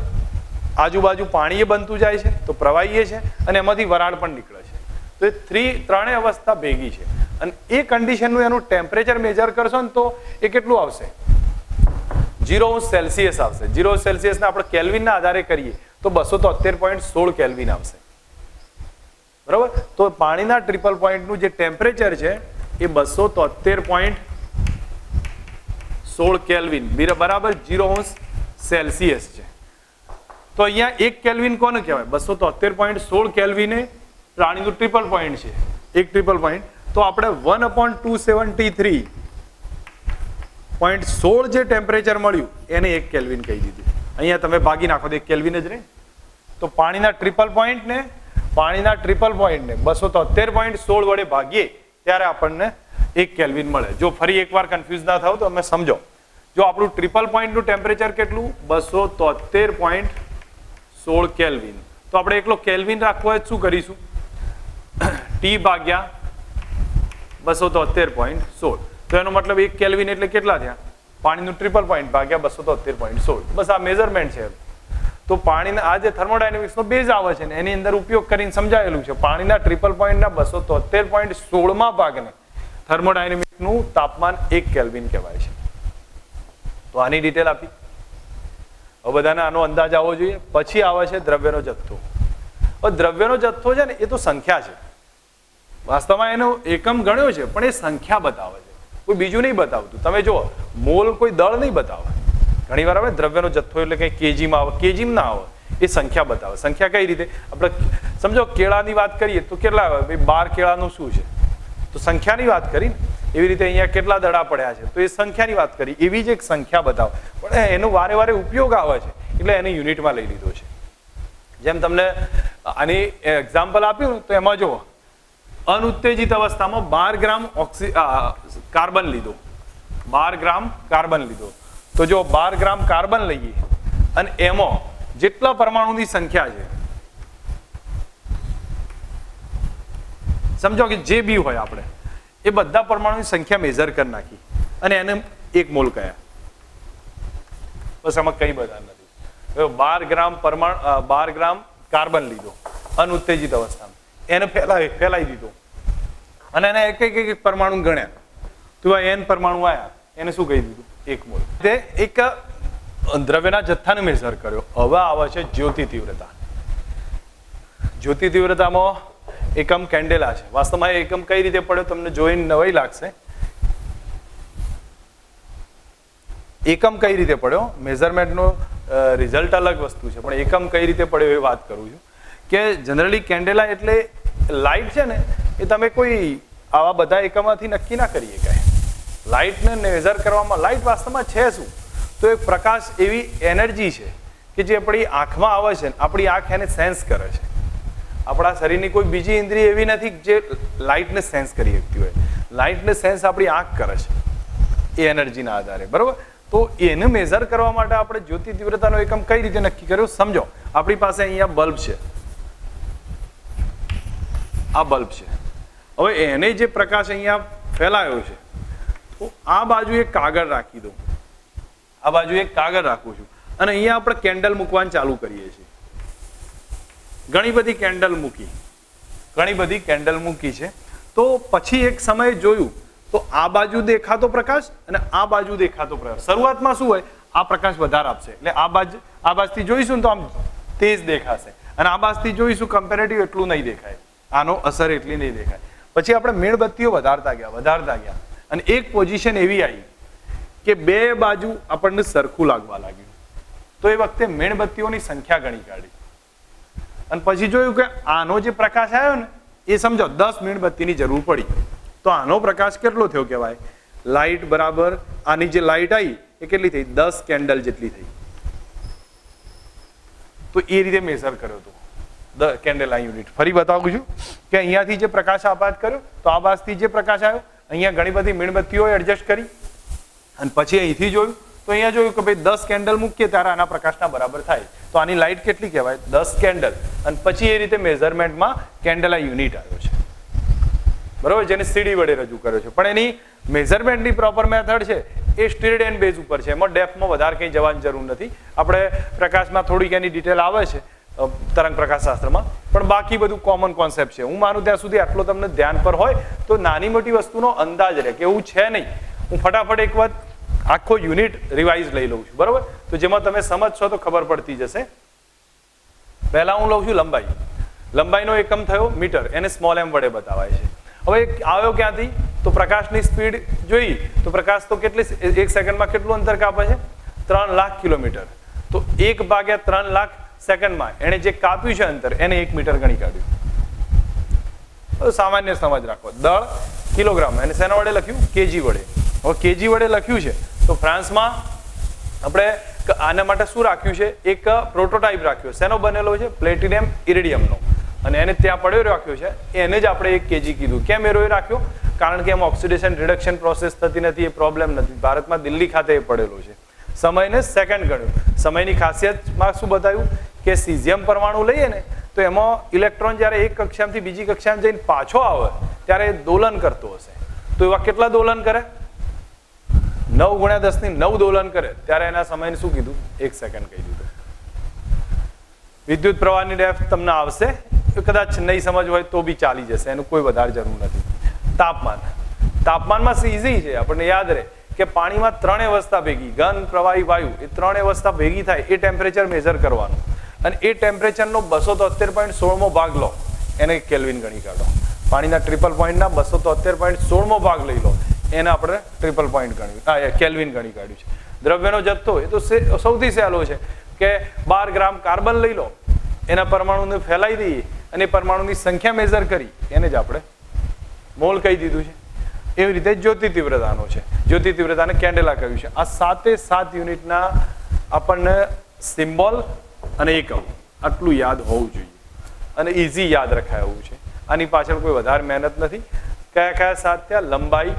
આજુબાજુ પાણી એ બનતું જાય છે, તો પ્રવાહી છે, અને એમાંથી વરાળ પણ નીકળે છે. તો એ ત્રણેય અવસ્થા ભેગી છે. અને એ કન્ડિશનનું એનું ટેમ્પરેચર મેજર કરશો ને તો એ કેટલું આવશે? 0°C આવશે. 0°C ને આપણે કેલ્વિનના આધારે કરીએ તો 273.16 કેલ્વિન આવશે. બરાબર? તો પાણીના ટ્રિપલ પોઈન્ટનું જે ટેમ્પરેચર છે એ 273.16 કેલ્વિન બરાબર 0°C છે. તો અહીંયા 1 કેલ્વિન કોને કહેવાય? 273.16 કેલ્વિને પાણીનું ટ્રિપલ પોઈન્ટ છે, એક ટ્રિપલ પોઈન્ટ. તો આપણે 1/273.16 જે ટેમ્પરેચર મળ્યું એને 1 કેલ્વિન કહી દીધું. અહીંયા તમે ભાગી નાખો તો 1 કેલ્વિન જ રહે. તો પાણીના ટ્રિપલ પોઈન્ટને 273.16 વડે ભાગીએ ત્યારે આપણને 1 કેલ્વિન મળે. જો ફરી એકવાર કન્ફ્યુઝ ના થાવ તો અમે સમજો. જો આપણું ટ્રિપલ પોઈન્ટનું ટેમ્પરેચર કેટલું? 273.16 કેલ્વિન. તો આપણે એકલો કેલ્વિન રાખવો હોય શું કરીશું? T ભાગ્યા 273.16. તો એનો મતલબ 1 કેલ્વિન એટલે કેટલા થયા? પાણીનું ટ્રિપલ પોઈન્ટ ભાગ્યા 273.16. બસ આ મેઝરમેન્ટ છે. તો પાણીના આ જે થર્મોડાયનેમિક્સનો બેઝ આવે છે ને એની અંદર ઉપયોગ કરીને સમજાયેલું છે. પાણીના ટ્રિપલ પોઈન્ટના 273.16 ભાગને થર્મોડાયનેમિકનું તાપમાન 1 કેલ્વિન કહેવાય છે. તો આની ડિટેલ આપી. હવે બધાને આનો અંદાજ આવવો જોઈએ. પછી આવે છે દ્રવ્યનો જથ્થો. હવે દ્રવ્યનો જથ્થો છે ને એ તો સંખ્યા છે. વાસ્તવમાં એનો એકમ ગણ્યો છે પણ એ સંખ્યા બતાવે છે, કોઈ બીજું નહીં બતાવતું. તમે જુઓ, મોલ કોઈ દળ નહીં બતાવે. ઘણી વાર આવે દ્રવ્યનો જથ્થો એટલે કઈ કેજીમાં આવે, કેજીમાં ના આવે, એ સંખ્યા બતાવે. સંખ્યા કઈ રીતે? આપણે સમજો કેળાની વાત કરીએ તો કેટલા આવે? ભાઈ 12 કેળાનું શું છે? તો સંખ્યાની વાત કરી. એવી રીતે અહીંયા કેટલા દડા પડ્યા છે તો એ સંખ્યાની વાત કરી. એવી જ એક સંખ્યા બતાવે, પણ એનો વારે વારે ઉપયોગ આવે છે એટલે એને યુનિટમાં લઈ લીધો છે. જેમ તમને આની એક્ઝામ્પલ આપ્યું તો એમાં જુઓ, અનુત્તેજિત અવસ્થામાં 12 ગ્રામ કાર્બન લીધો. 12 ગ્રામ કાર્બન લીધો. તો જો 12 ગ્રામ કાર્બન લઈએ અને એમાં જેટલા પરમાણુની સંખ્યા છે, સમજો કે જે બી હોય આપણે એ બધા પરમાણુની સંખ્યા મેઝર કરી નાખી અને એને 1 મોલ કહ્યા. બસ આમાં કઈ બધા નથી. 12 ગ્રામ કાર્બન લીધો અનુત્તેજિત અવસ્થામાં, એને ફેલાઈ દીધો. અને એના એક પરમાણુ ગણ્યા, તો આ n પરમાણુ આવ્યા, એને શું કહી દીધું? 1 મોલ. તે એક દ્રવ્યના જથ્થાને મેઝર કર્યો. હવે આવે છે જ્યોતિ તીવ્રતા. જ્યોતિ તીવ્રતામાં એકમ કેન્ડેલા છે. વાસ્તવમાં એકમ કઈ રીતે પડ્યો તમને જોઈને નવાઈ લાગશે. એકમ કઈ રીતે પડ્યો, મેઝરમેન્ટનો રિઝલ્ટ અલગ વસ્તુ છે, પણ એકમ કઈ રીતે પડ્યો એ વાત કરું છું. કે જનરલી કેન્ડેલા એટલે લાઇટ છે ને, એ તમે કોઈ આવા બધા એકમમાંથી નક્કી ના કરીએ કાંઈ. લાઇટને મેઝર કરવામાં, લાઇટ વાસ્તવમાં છે શું? તો એક પ્રકાશ એવી એનર્જી છે કે જે આપણી આંખમાં આવે છે, આપણી આંખ એને સેન્સ કરે છે. આપણા શરીરની કોઈ બીજી ઇન્દ્રિય એવી નથી જે લાઇટને સેન્સ કરી શકતી હોય. લાઇટને સેન્સ આપણી આંખ કરે છે એ એનર્જીના આધારે, બરોબર? તો એને મેઝર કરવા માટે આપણે જ્યોતિ તીવ્રતાનો એકમ કઈ રીતે નક્કી કર્યો સમજો. આપણી પાસે અહીંયા બલ્બ છે, આ બલ્બ છે. હવે એને જે પ્રકાશ અહીંયા ફેલાયો છે, તો આ બાજુ એક કાગળ રાખી દઉં, આ બાજુ એક કાગળ રાખું છું, અને અહીંયા આપણે કેન્ડલ મૂકવાનું ચાલુ કરીએ છીએ. ઘણી બધી કેન્ડલ મૂકી છે. તો પછી એક સમયે જોયું તો આ બાજુ દેખાતો પ્રકાશ અને આ બાજુ દેખાતો પ્રકાશ, શરૂઆતમાં શું હોય, આ પ્રકાશ વધારે આપશે, એટલે આ બાજુથી જોઈશું તો આમ તેજ દેખાશે, અને આ બાજુથી જોઈશું કમ્પેરેટિવ એટલું નહીં દેખાય, આનો અસર એટલી નહીં દેખાય. પછી આપણે મીણબત્તીઓ વધારતા ગયા, અને એક પોઝિશન એવી આવી કે બે બાજુ આપણને સરખું લાગવા લાગ્યું. તો એ વખતે મીણબત્તીઓની સંખ્યા ગણી કાઢી, અને પછી જોયું કે આનો જે પ્રકાશ આવ્યો ને, એ સમજો 10 મીણબત્તીની જરૂર પડી. તો આનો પ્રકાશ કેટલો થયો કહેવાય? લાઇટ બરાબર આની જે લાઇટ આવી એ કેટલી થઈ? 10 કેન્ડલ જેટલી થઈ. તો એ રીતે મેઝર કર્યો હતો ધ કેન્ડેલા યુનિટ. ફરી બતાવું છું કે અહીંયાથી જે પ્રકાશ આપાત કર્યો, તો આ બાજુથી જે પ્રકાશ આવ્યો, અહીંયા ઘણી બધી મીણબત્તીઓ એડજસ્ટ કરી, અને પછી અહીંથી જોયું તો અહીંયા જોયું કે ભાઈ 10 કેન્ડલ મૂકીએ ત્યારે આના પ્રકાશના બરાબર થાય. તો આની લાઇટ કેટલી કહેવાય? 10 કેન્ડલ. અને પછી એ રીતે મેઝરમેન્ટમાં કેન્ડેલા યુનિટ આવ્યો છે, બરોબર, જેને સીડી વડે રજૂ કર્યો છે. પણ એની મેઝરમેન્ટની પ્રોપર મેથડ છે એ સ્ટીર્ડ એન્ડ બેઝ ઉપર છે. એમાં ડેપ્થમાં વધારે કંઈ જવાની જરૂર નથી. આપણે પ્રકાશમાં થોડીક એની ડિટેલ આવે છે તરંગ પ્રકાશશાસ્ત્રમાં, પણ બાકી બધું કોમન કોન્સેપ્ટ છે. હું માનું ત્યાં સુધી આટલો તમને ધ્યાન પર હોય તો નાની મોટી વસ્તુનો અંદાજ રહે કે એવું છે નહીં. હું ફટાફટ એક વાત આખો યુનિટ રિવાઇઝ લઈ લઉં છું, બરોબર, તો જેમાં તમે સમજશો તો ખબર પડતી જશે. પહેલા હું લઉં છું લંબાઈ. લંબાઈનો એકમ થયો મીટર, એને સ્મોલ એમ વડે બતાવાય છે. હવે આવ્યો ક્યાંથી? તો પ્રકાશની સ્પીડ જોઈ તો પ્રકાશ તો કેટલી, એક સેકન્ડમાં કેટલું અંતર કાપે છે? 3 લાખ કિલોમીટર. તો 1/3 લાખ સેકન્ડમાં એને જે કાપ્યું છે અંતર, એને 1 મીટર ગણી કાઢ્યું. સામાન્ય સમજ રાખો. દળ કિલોગ્રામ, એને શેના વડે લખ્યું? કેજી વડે. હવે કેજી વડે લખ્યું છે તો ફ્રાન્સમાં આપણે આના માટે શું રાખ્યું છે? એક પ્રોટોટાઇપ રાખ્યો. શેનો બનેલો છે? પ્લેટિનિયમ ઇરિડિયમનો. અને એને ત્યાં પડ્યો રાખ્યો છે, એને જ આપણે 1 કેજી કીધું. કેમ એરો રાખ્યો? કારણ કે એમાં ઓક્સિડેશન રિડક્શન પ્રોસેસ થતી નથી, એ પ્રોબ્લેમ નથી. ભારતમાં દિલ્હી ખાતે એ પડેલો છે. સમયને સેકન્ડ ગણ્યું. સમયની ખાસિયતમાં શું બતાવ્યું કે સીઝિયમ પરમાણુ લઈએ ને તો એમાં ઇલેક્ટ્રોન જ્યારે એક કક્ષામાંથી બીજી કક્ષામાં જઈને પાછો આવે ત્યારે દોલન કરતો હશે. તો એવા કેટલા દોલન કરે? 9 × 10⁹ દોલન કરે. ત્યારે એના સમયને શું કીધું? 1 સેકન્ડ કહી દીધું. વિદ્યુત પ્રવાહની ડેપ્થ તમને આવશે, કદાચ નહીં સમજ હોય તો બી ચાલી જશે, એનું કોઈ વધારે જરૂર નથી. તાપમાન. તાપમાનમાં ઇઝી છે, આપણને યાદ રહે કે પાણીમાં 3 અવસ્થા ભેગી, ઘન, પ્રવાહી, વાયુ, એ 3 અવસ્થા ભેગી થાય એ ટેમ્પરેચર મેઝર કરવાનું. અને એ ટેમ્પરેચરનો 273.16મો ભાગ લો, એને કેલ્વિન ગણી કાઢો. પાણીના ટ્રિપલ પોઈન્ટના 273.16મો ભાગ લઈ લો, એને આપણે ટ્રિપલ પોઈન્ટ ગણ્યું, કેલ્વિન ગણી કાઢ્યું છે. દ્રવ્યનો જથ્થો એ તો સૌથી સહેલો છે કે 12 ગ્રામ કાર્બન લઈ લો, એના પરમાણુને ફેલાઈ દઈએ અને પરમાણુની સંખ્યા મેઝર કરી એને જ આપણે મોલ કહી દીધું છે. એવી રીતે જ્યોતિ તીવ્રતાનો છે, જ્યોતિ તીવ્રતાને કેન્ડેલા કહ્યું છે. આ 7 યુનિટના આપણને સિમ્બોલ અને એકમ આટલું યાદ હોવું જોઈએ અને ઇઝી યાદ રખાય એવું છે. આની પાછળ કોઈ વધારે મહેનત નથી. કયા કયા 7 થયા? લંબાઈ,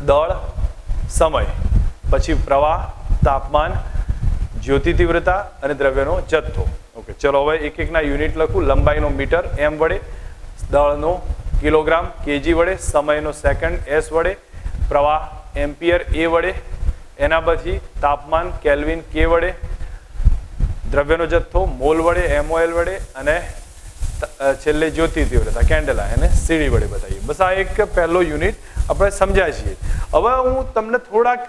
દળ, સમય, પછી પ્રવાહ, તાપમાન, જ્યોતિ તીવ્રતા અને દ્રવ્યનો જથ્થો. ઓકે, ચલો હવે એક એકના યુનિટ લખું. લંબાઈનો મીટર એમ વડે, દળનો કિલોગ્રામ કેજી વડે, સમયનો સેકન્ડ એસ વડે, પ્રવાહ એમ્પિયર એ વડે, એના પછી તાપમાન કેલ્વિન કે વડે, દ્રવ્યનો જથ્થો મોલ વડે MOL વડે, અને છેલ્લે જ્યોતિ તીવ્રતા કેન્ડલા એને સીડી વડે બતાવીએ. બસ આ એક પહેલો યુનિટ આપણે સમજ્યા છીએ. હવે હું તમને થોડાક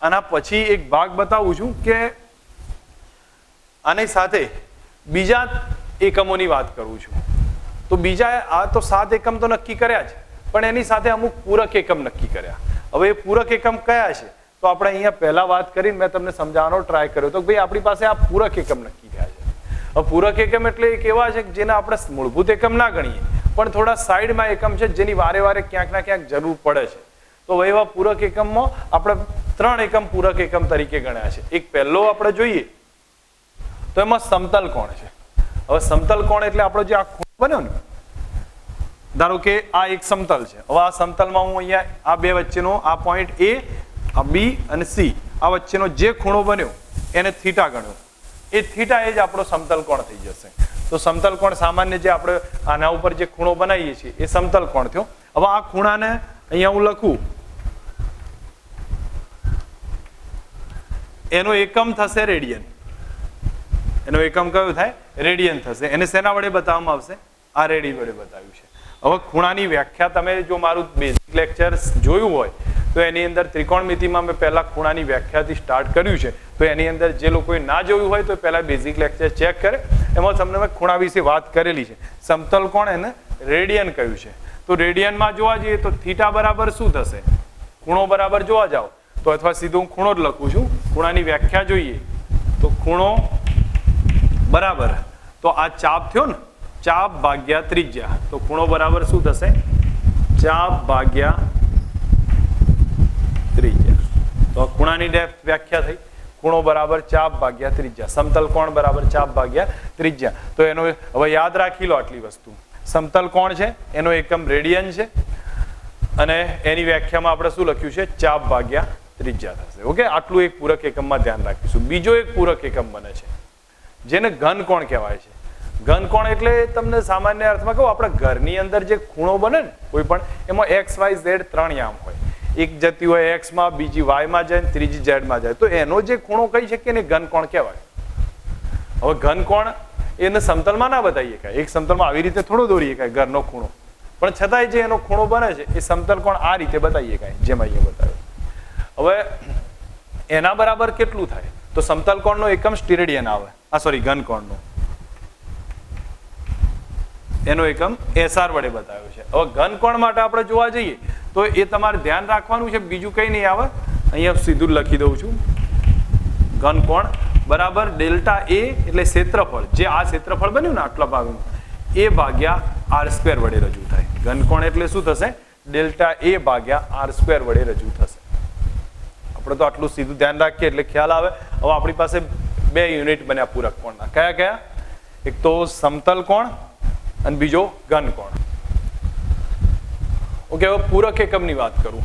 આના પછી એક ભાગ બતાવું છું કે આની સાથે બીજા એકમોની વાત કરું છું. તો બીજા આ તો 7 એકમ તો નક્કી કર્યા છે, પણ એની સાથે અમુક પૂરક એકમ નક્કી કર્યા. હવે એ પૂરક એકમ કયા છે તો આપણે અહીંયા પહેલા વાત કરીને મેં તમને સમજાવવાનો ટ્રાય કર્યો તો ભાઈ આપણી પાસે આ પૂરક એકમ નક્કી થયા છે. હવે પૂરક એકમ એટલે એક એવા છે જેને આપણે મૂળભૂત એકમ ના ગણીએ, પણ થોડા સાઈડમાં એકમ છે જેની વારે વારે ક્યાંક ના ક્યાંક જરૂર પડે છે. તો એવા પૂરક એકમમાં આપણે 3 એકમ પૂરક એકમ તરીકે ગણ્યા છે. એક પહેલો આપણે જોઈએ તો એમાં સમતલ કોણ છે. હવે સમતલ કોણ એટલે આપણો જે આ ખૂણો બન્યો ને, ધારો કે આ એક સમતલ છે. હવે આ સમતલમાં હું અહીંયા આ બે વચ્ચેનો આ પોઈન્ટ એ, આ બી અને સી, આ વચ્ચેનો જે ખૂણો બન્યો એને થીટા ગણ્યો. એ થીટા એ જ આપણો સમતલ કોણ થઈ જશે. તો સમતલ કોણ સામાન્ય જે આપણે આના ઉપર જે ખૂણો બનાવીએ છીએ એ સમતલ કોણ થયો. હવે આ ખૂણાને અહીંયા હું લખું, એનો એકમ થશે રેડિયન. એનો એકમ કયો થાય? રેડિયન થશે. એને શેના વડે બતાવવામાં આવશે? આ રેડી વડે બતાવ્યું છે. હવે ખૂણાની વ્યાખ્યા તમે જો મારું બેઝિક લેક્ચર જોયું હોય તો એની અંદર ત્રિકોણમિતિમાં મેં પહેલા ખૂણાની વ્યાખ્યાથી સ્ટાર્ટ કર્યું છે. તો એની અંદર જે લોકોએ ના જોયું હોય તો પહેલા બેઝિક લેક્ચર ચેક કરે. એમાં તમને મેં ખૂણા વિશે વાત કરેલી છે. સમતલ કોણ એને રેડિયન કહ્યું છે. તો રેડિયનમાં જોવા જઈએ તો થીટા બરાબર શું થશે? ખૂણો બરાબર જોવા જાઓ તો અથવા સીધું હું ખૂણો જ લખું છું. ખૂણાની વ્યાખ્યા જોઈએ તો ખૂણો બરાબર તો આ ચાપ થયો ને, ચાપ ભાગ્યા ત્રિજ્યા. તો ખૂણો બરાબર શું થશે? ચાપ ભાગ્યા ત્રિજ્યા. તો ખૂણાની વ્યાખ્યા થઈ. ખૂણો બરાબર ચાપ ભાગ્યા ત્રિજ્યા. સમતલ કોણ બરાબર ચાપ ભાગ્યા ત્રિજ્યા. તો એનો હવે યાદ રાખી લો આટલી વસ્તુ. સમતલ કોણ છે એનો એકમ રેડિયન છે અને એની વ્યાખ્યામાં આપણે શું લખ્યું છે? ચાપ ભાગ્યા ત્રિજ્યા થશે. ઓકે, આટલું એક પૂરક એકમમાં ધ્યાન રાખીશું. બીજો એક પૂરક એકમ બને છે જેને ઘન કોણ કહેવાય છે. ઘન કોણ એટલે તમને સામાન્ય અર્થમાં કહું, આપણા ઘરની અંદર જે ખૂણો બને ને કોઈ પણ, એમાં એક્સ વાય ઝેડ 3 યામ હોય. એક જતી હોય એક્સ માં, બીજી વાય માં જાય, ત્રીજી ઝેડ માં જાય. તો એનો જે ખૂણો કહી શકીએ ને ઘન કોણ કહેવાય. હવે ઘન કોણ એને સમતલમાં ના બતાવીએ કાંઈ. એક સમતલમાં આવી રીતે થોડો દોરીએ કાંઈ ઘરનો ખૂણો, પણ છતાંય જે એનો ખૂણો બને છે એ સમતલ કોણ આ રીતે બતાવીએ કાંઈ, જેમ અહીંયા બતાવ્યું. હવે એના બરાબર કેટલું થાય? તો સમતલ કોણનો એકમ સ્ટીરેડિયન આવે. સોરી, ઘન કોણનો એનો એકમ એસઆર વડે બતાવ્યો છે. હવે ઘન કોણ માટે આપણે જોવા જઈએ તો એ તમારે ધ્યાન રાખવાનું છે, બીજું કંઈ નહીં આવે. અહીંયા સીધું લખી દઉં છું. ઘન કોણ બરાબર ડેલ્ટા એ એટલે ક્ષેત્રફળ, જે આ ક્ષેત્રફળ બન્યું ને આટલા ભાગનું, એ ભાગ્યા આર સ્ક્વેર વડે રજૂ થાય. ઘન કોણ એટલે શું થશે? ડેલ્ટા એ ભાગ્યા આર સ્ક્વેર વડે રજૂ થશે. આપણે તો આટલું સીધું ધ્યાન રાખીએ એટલે ખ્યાલ આવે. હવે આપણી પાસે 2 યુનિટ બન્યા પૂરક કોણના. કયા કયા? એક તો સમતલ કોણ અને બીજો ઘન કોણ. ઓકે, હવે પૂરક એકમની વાત કરું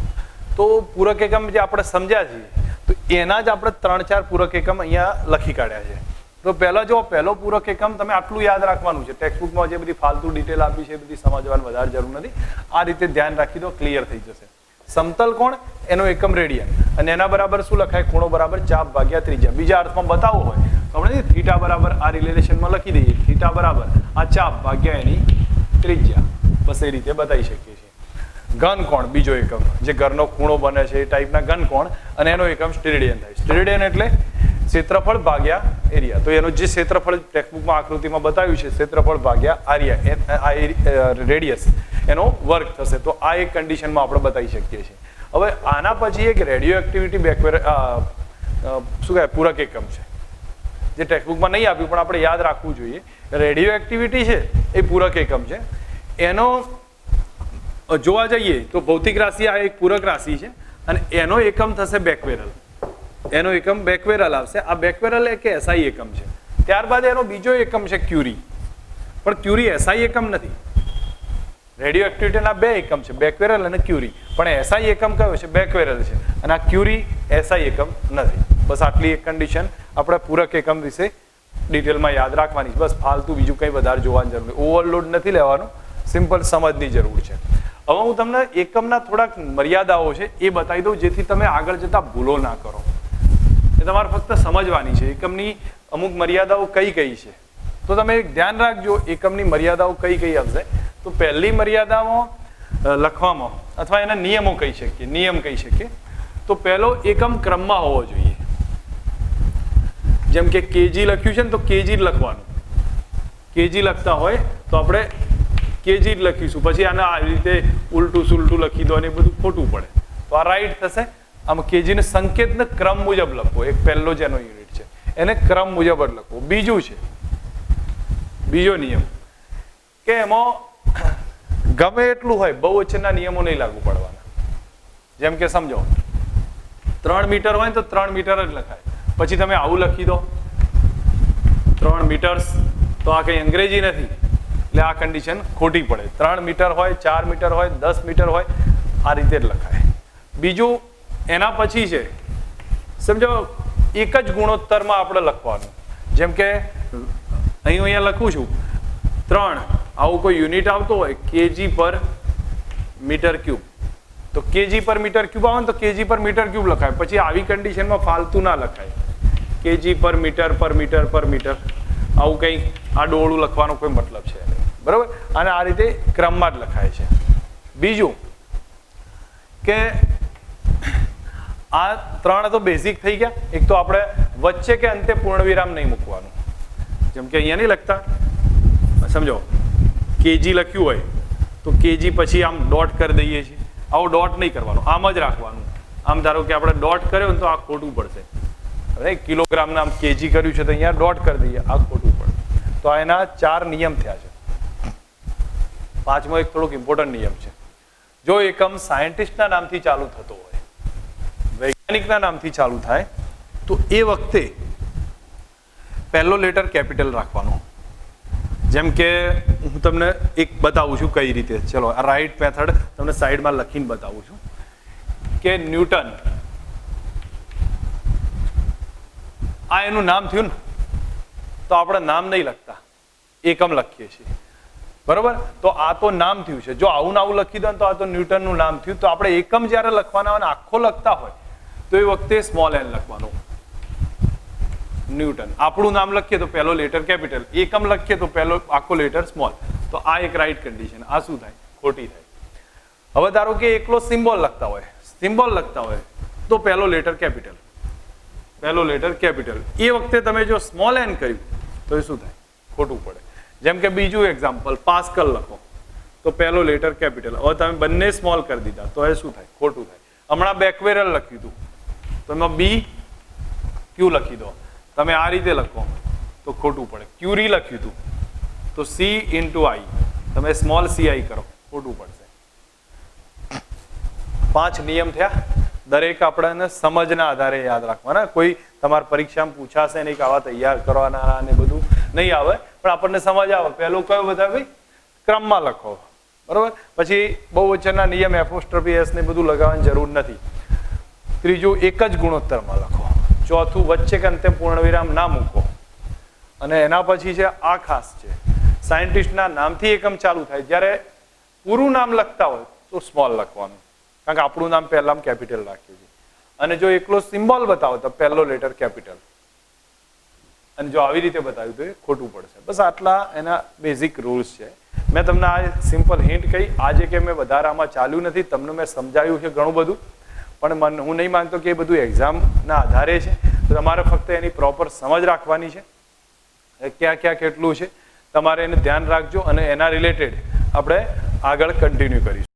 તો પૂરક એકમ જે આપણે સમજ્યા છીએ તો એના જ આપણે 3-4 પૂરક એકમ અહીંયા લખી કાઢ્યા છે. તો પહેલા જો પહેલો પૂરક એકમ તમે આટલું યાદ રાખવાનું છે. ટેક્સ્ટબુકમાં જે બધી ફાલતુ ડિટેલ આપી છે એ બધી સમજવાની વધારે જરૂર નથી. આ રીતે ધ્યાન રાખી દો, ક્લિયર થઈ જશે. સમતલ કોણ એનો એકમ રેડિયન અને એના બરાબર શું લખાય? ખૂણો બરાબર ચાપ ભાગ્યા ત્રિજ્યા. બીજા અર્થમાં બતાવવું હોય તો આપણે થીટા બરાબર આ રિલેશનમાં લખી દઈએ. થીટા બરાબર આ ચાપ ભાગ્યા એની ત્રિજ્યા. બસ એ રીતે બતાવી શકીએ છીએ. ઘન કોણ બીજો એકમ, જે ઘરનો ખૂણો બને છે એ ટાઈપના ઘન કોણ, અને એનો એકમ સ્ટીરેડિયન થાય. સ્ટીરેડિયન એટલે ક્ષેત્રફળ ભાગ્યા એરિયા. તો એનું જે ક્ષેત્રફળ ટેક્સ્ટબુકમાં આકૃતિમાં બતાવ્યું છે, ક્ષેત્રફળ ભાગ્યા આરિયા, રેડિયસ, એનો વર્ગ થશે. તો આ એક કન્ડિશનમાં આપણે બતાવી શકીએ છીએ. હવે આના પછી એક રેડિયો એક્ટિવિટી શું કહેવાય પૂરક એકમ છે, જે ટેક્સ્ટબુકમાં નહીં આપ્યું પણ આપણે યાદ રાખવું જોઈએ. રેડિયો એક્ટિવિટી છે એ પૂરક એકમ છે. એનો જોવા જઈએ તો ભૌતિક રાશિ આ એક પૂરક રાશિ છે અને એનો એકમ થશે બેકવેરલ. એનો એકમ બેકવેરલ આવશે. આ બેકવેરલ એક એસઆઈ એકમ છે. ત્યારબાદ એનો બીજો એકમ છે ક્યુરી, પણ ક્યુરી એસઆઈ એકમ નથી. રેડિયો એક્ટિવિટીના 2 એકમ છે, બેકવેરલ અને ક્યુરી, પણ એસઆઈ એકમ કયો છે? બેકવેરલ છે. અને આ ક્યુરી એસઆઈ એકમ નથી. બસ આટલી એક કન્ડિશન આપણે પૂરક એકમ વિશે ડિટેલમાં યાદ રાખવાની. બસ ફાલતુ બીજું કંઈ વધારે જોવાની જરૂર નથી. ઓવરલોડ નથી લેવાનું, સિમ્પલ સમજની જરૂર છે. હવે હું તમને એકમના થોડાક મર્યાદાઓ છે એ બતાવી દઉં, જેથી તમે આગળ જતા ભૂલો ના કરો. એ તમારે ફક્ત સમજવાની છે એકમની અમુક મર્યાદાઓ કઈ કઈ છે. તો તો તમે એક ધ્યાન રાખજો એકમની મર્યાદાઓ કઈ કઈ આવશે. તો પહેલી મર્યાદામાં લખવામાં અથવા એના નિયમો કહી શકીએ, નિયમ કહી શકીએ. તો પહેલો એકમ ક્રમમાં હોવો જોઈએ. જેમ કે કેજી લખ્યું છે ને તો કેજી જ લખવાનું. કેજી લખતા હોય તો આપણે કેજી જ લખીશું, પછી આને આવી રીતે ઉલટું સુલટું લખી દો અને એ બધું ખોટું પડે. તો આ રાઈટ થશે. આમાં કેજીને સંકેતને ક્રમ મુજબ લખવો. એક પહેલો જ એનો યુનિટ છે, એને ક્રમ મુજબ જ લખવો. બીજું છે બીજો નિયમ કે એમાં ગમે એટલું હોય બહુવચનના નિયમો નહીં લાગુ પડવાના. જેમ કે સમજો 3 મીટર હોય તો 3 મીટર જ લખાય. પછી તમે આવું લખી દો 3 મીટર્સ, તો આ કઈ અંગ્રેજી નથી, એટલે આ કન્ડિશન ખોટી પડે. 3 મીટર હોય, 4 મીટર હોય, 10 મીટર હોય, આ રીતે જ લખાય. બીજું એના પછી છે સમજો એક જ ગુણોત્તરમાં આપણે લખવાનું. જેમ કે અહીંયા લખું છું 3, આવું કોઈ યુનિટ આવતો હોય કેજી પર મીટર ક્યુબ, તો કેજી પર મીટર ક્યુબ આવે ને તો કેજી પર મીટર ક્યુબ લખાય. પછી આવી કન્ડિશનમાં ફાલતુ ના લખાય. કેજી પર મીટર પર મીટર પર મીટર આવું કંઈ આ ડોળું લખવાનો કોઈ મતલબ છે નહીં, બરાબર. અને આ રીતે ક્રમમાં જ લખાય છે. બીજું કે આ 3 તો બેઝિક થઈ ગયા. એક તો આપણે વચ્ચે કે અંતે પૂર્ણવિરામ નહીં મૂકવાનું. જેમ કે અહીંયા નહીં લખતા, સમજો કેજી લખ્યું હોય તો કેજી પછી આમ ડોટ કરી દઈએ છીએ. આવો ડોટ નહીં કરવાનો, આમ જ રાખવાનું. આમ ધારો કે આપણે ડોટ કર્યો ને તો આ ખોટું પડશે. હવે કિલોગ્રામના આમ કેજી કર્યું છે તો અહીંયા ડોટ કરી દઈએ, આ ખોટું પડે. તો આ એના 4 નિયમ થયા છે. 5મો એક થોડોક ઇમ્પોર્ટન્ટ નિયમ છે. જો એકમ સાયન્ટિસ્ટના નામથી ચાલુ થતો હોય, વૈજ્ઞાનિકના નામથી ચાલુ થાય, તો એ વખતે પહેલો લેટર કેપિટલ રાખવાનો. જેમ કે હું તમને એક બતાવું છું કઈ રીતે. ચલો આ રાઈટ મેથડ તમને સાઈડમાં લખીને બતાવું છું કે ન્યૂટન, આ એનું નામ થયું ને, તો આપણે નામ નહીં લખતા, એકમ લખીએ છીએ, બરોબર. તો આ તો નામ થયું છે. જો આવું આવું લખી દો તો આ તો ન્યૂટનનું નામ થયું. તો આપણે એકમ જ્યારે લખવાના હોય આખો લખતા હોય તો એ વખતે સ્મોલ એન લખવાનું. ન્યૂટન આપણું નામ લખીએ તો પહેલો લેટર કેપિટલ, એકમ લખીએ તો પહેલો આખો લેટર સ્મોલ. તો આ એક રાઈટ કન્ડિશન. આ શું થાય? ખોટી થાય. હવે ધારો કે એકલો સિમ્બોલ લખતા હોય, સિમ્બોલ લખતા હોય તો પહેલો લેટર કેપિટલ, પહેલો લેટર કેપિટલ. એ વખતે તમે જો સ્મોલ એન કર્યું તો એ શું થાય? ખોટું પડે. જેમ કે બીજું એક્ઝામ્પલ, પાસ્કલ લખો તો પહેલો લેટર કેપિટલ. હવે તમે બંને સ્મોલ કરી દીધા તો એ શું થાય? ખોટું થાય. હમણાં બેક્વેરલ લખ્યું હતું તો એમાં બી ક્યુ લખી દો, તમે આ રીતે લખો તો ખોટું પડે. ક્યુરી લખ્યું હતું તો સી ઇન્ટુ આઈ, તમે સ્મોલ સી આઈ કરો, ખોટું પડશે. 5 નિયમ થયા. દરેક આપણને સમજના આધારે યાદ રાખવાના. કોઈ તમારી પરીક્ષામાં પૂછાશે નહીં કે આવા તૈયાર કરવાના ને બધું નહીં આવે, પણ આપણને સમજ આવે. પહેલું કયો બધા ભાઈ? ક્રમમાં લખો, બરોબર. પછી બહુવચનના નિયમ એપોસ્ટ્રોફી એસ ને બધું લગાવવાની જરૂર નથી. ત્રીજું એક જ ગુણોત્તરમાં લખો. ચોથું વચ્ચે કે અંતે પૂર્ણવિરામ ના મૂકો. અને એના પછી છે આ ખાસ છે, સાયન્ટિસ્ટના નામથી એકમ ચાલુ થાય. જ્યારે પૂરું નામ લખતા હોય તો સ્મોલ લખવાનું, કારણ કે આપણું નામ પહેલામાં કેપિટલ રાખ્યું છે. અને જો એકલો સિમ્બોલ બતાવો તો પહેલો લેટર કેપિટલ. અને જો આવી રીતે બતાવ્યું તો એ ખોટું પડશે. બસ આટલા એના બેઝિક રૂલ્સ છે. મેં તમને આ સિમ્પલ હિન્ટ કહી. આજે કે મેં વધારે આમાં ચાલ્યું નથી, તમને મેં સમજાવ્યું છે ઘણું બધું, પણ હું નહીં માનતો કે એ બધું એક્ઝામના આધારે છે. તો તમારે ફક્ત એની પ્રોપર સમજ રાખવાની છે, ક્યાં ક્યાં કેટલું છે તમારે એને ધ્યાન રાખજો. અને એના રિલેટેડ આપણે આગળ કન્ટિન્યુ કરીશું.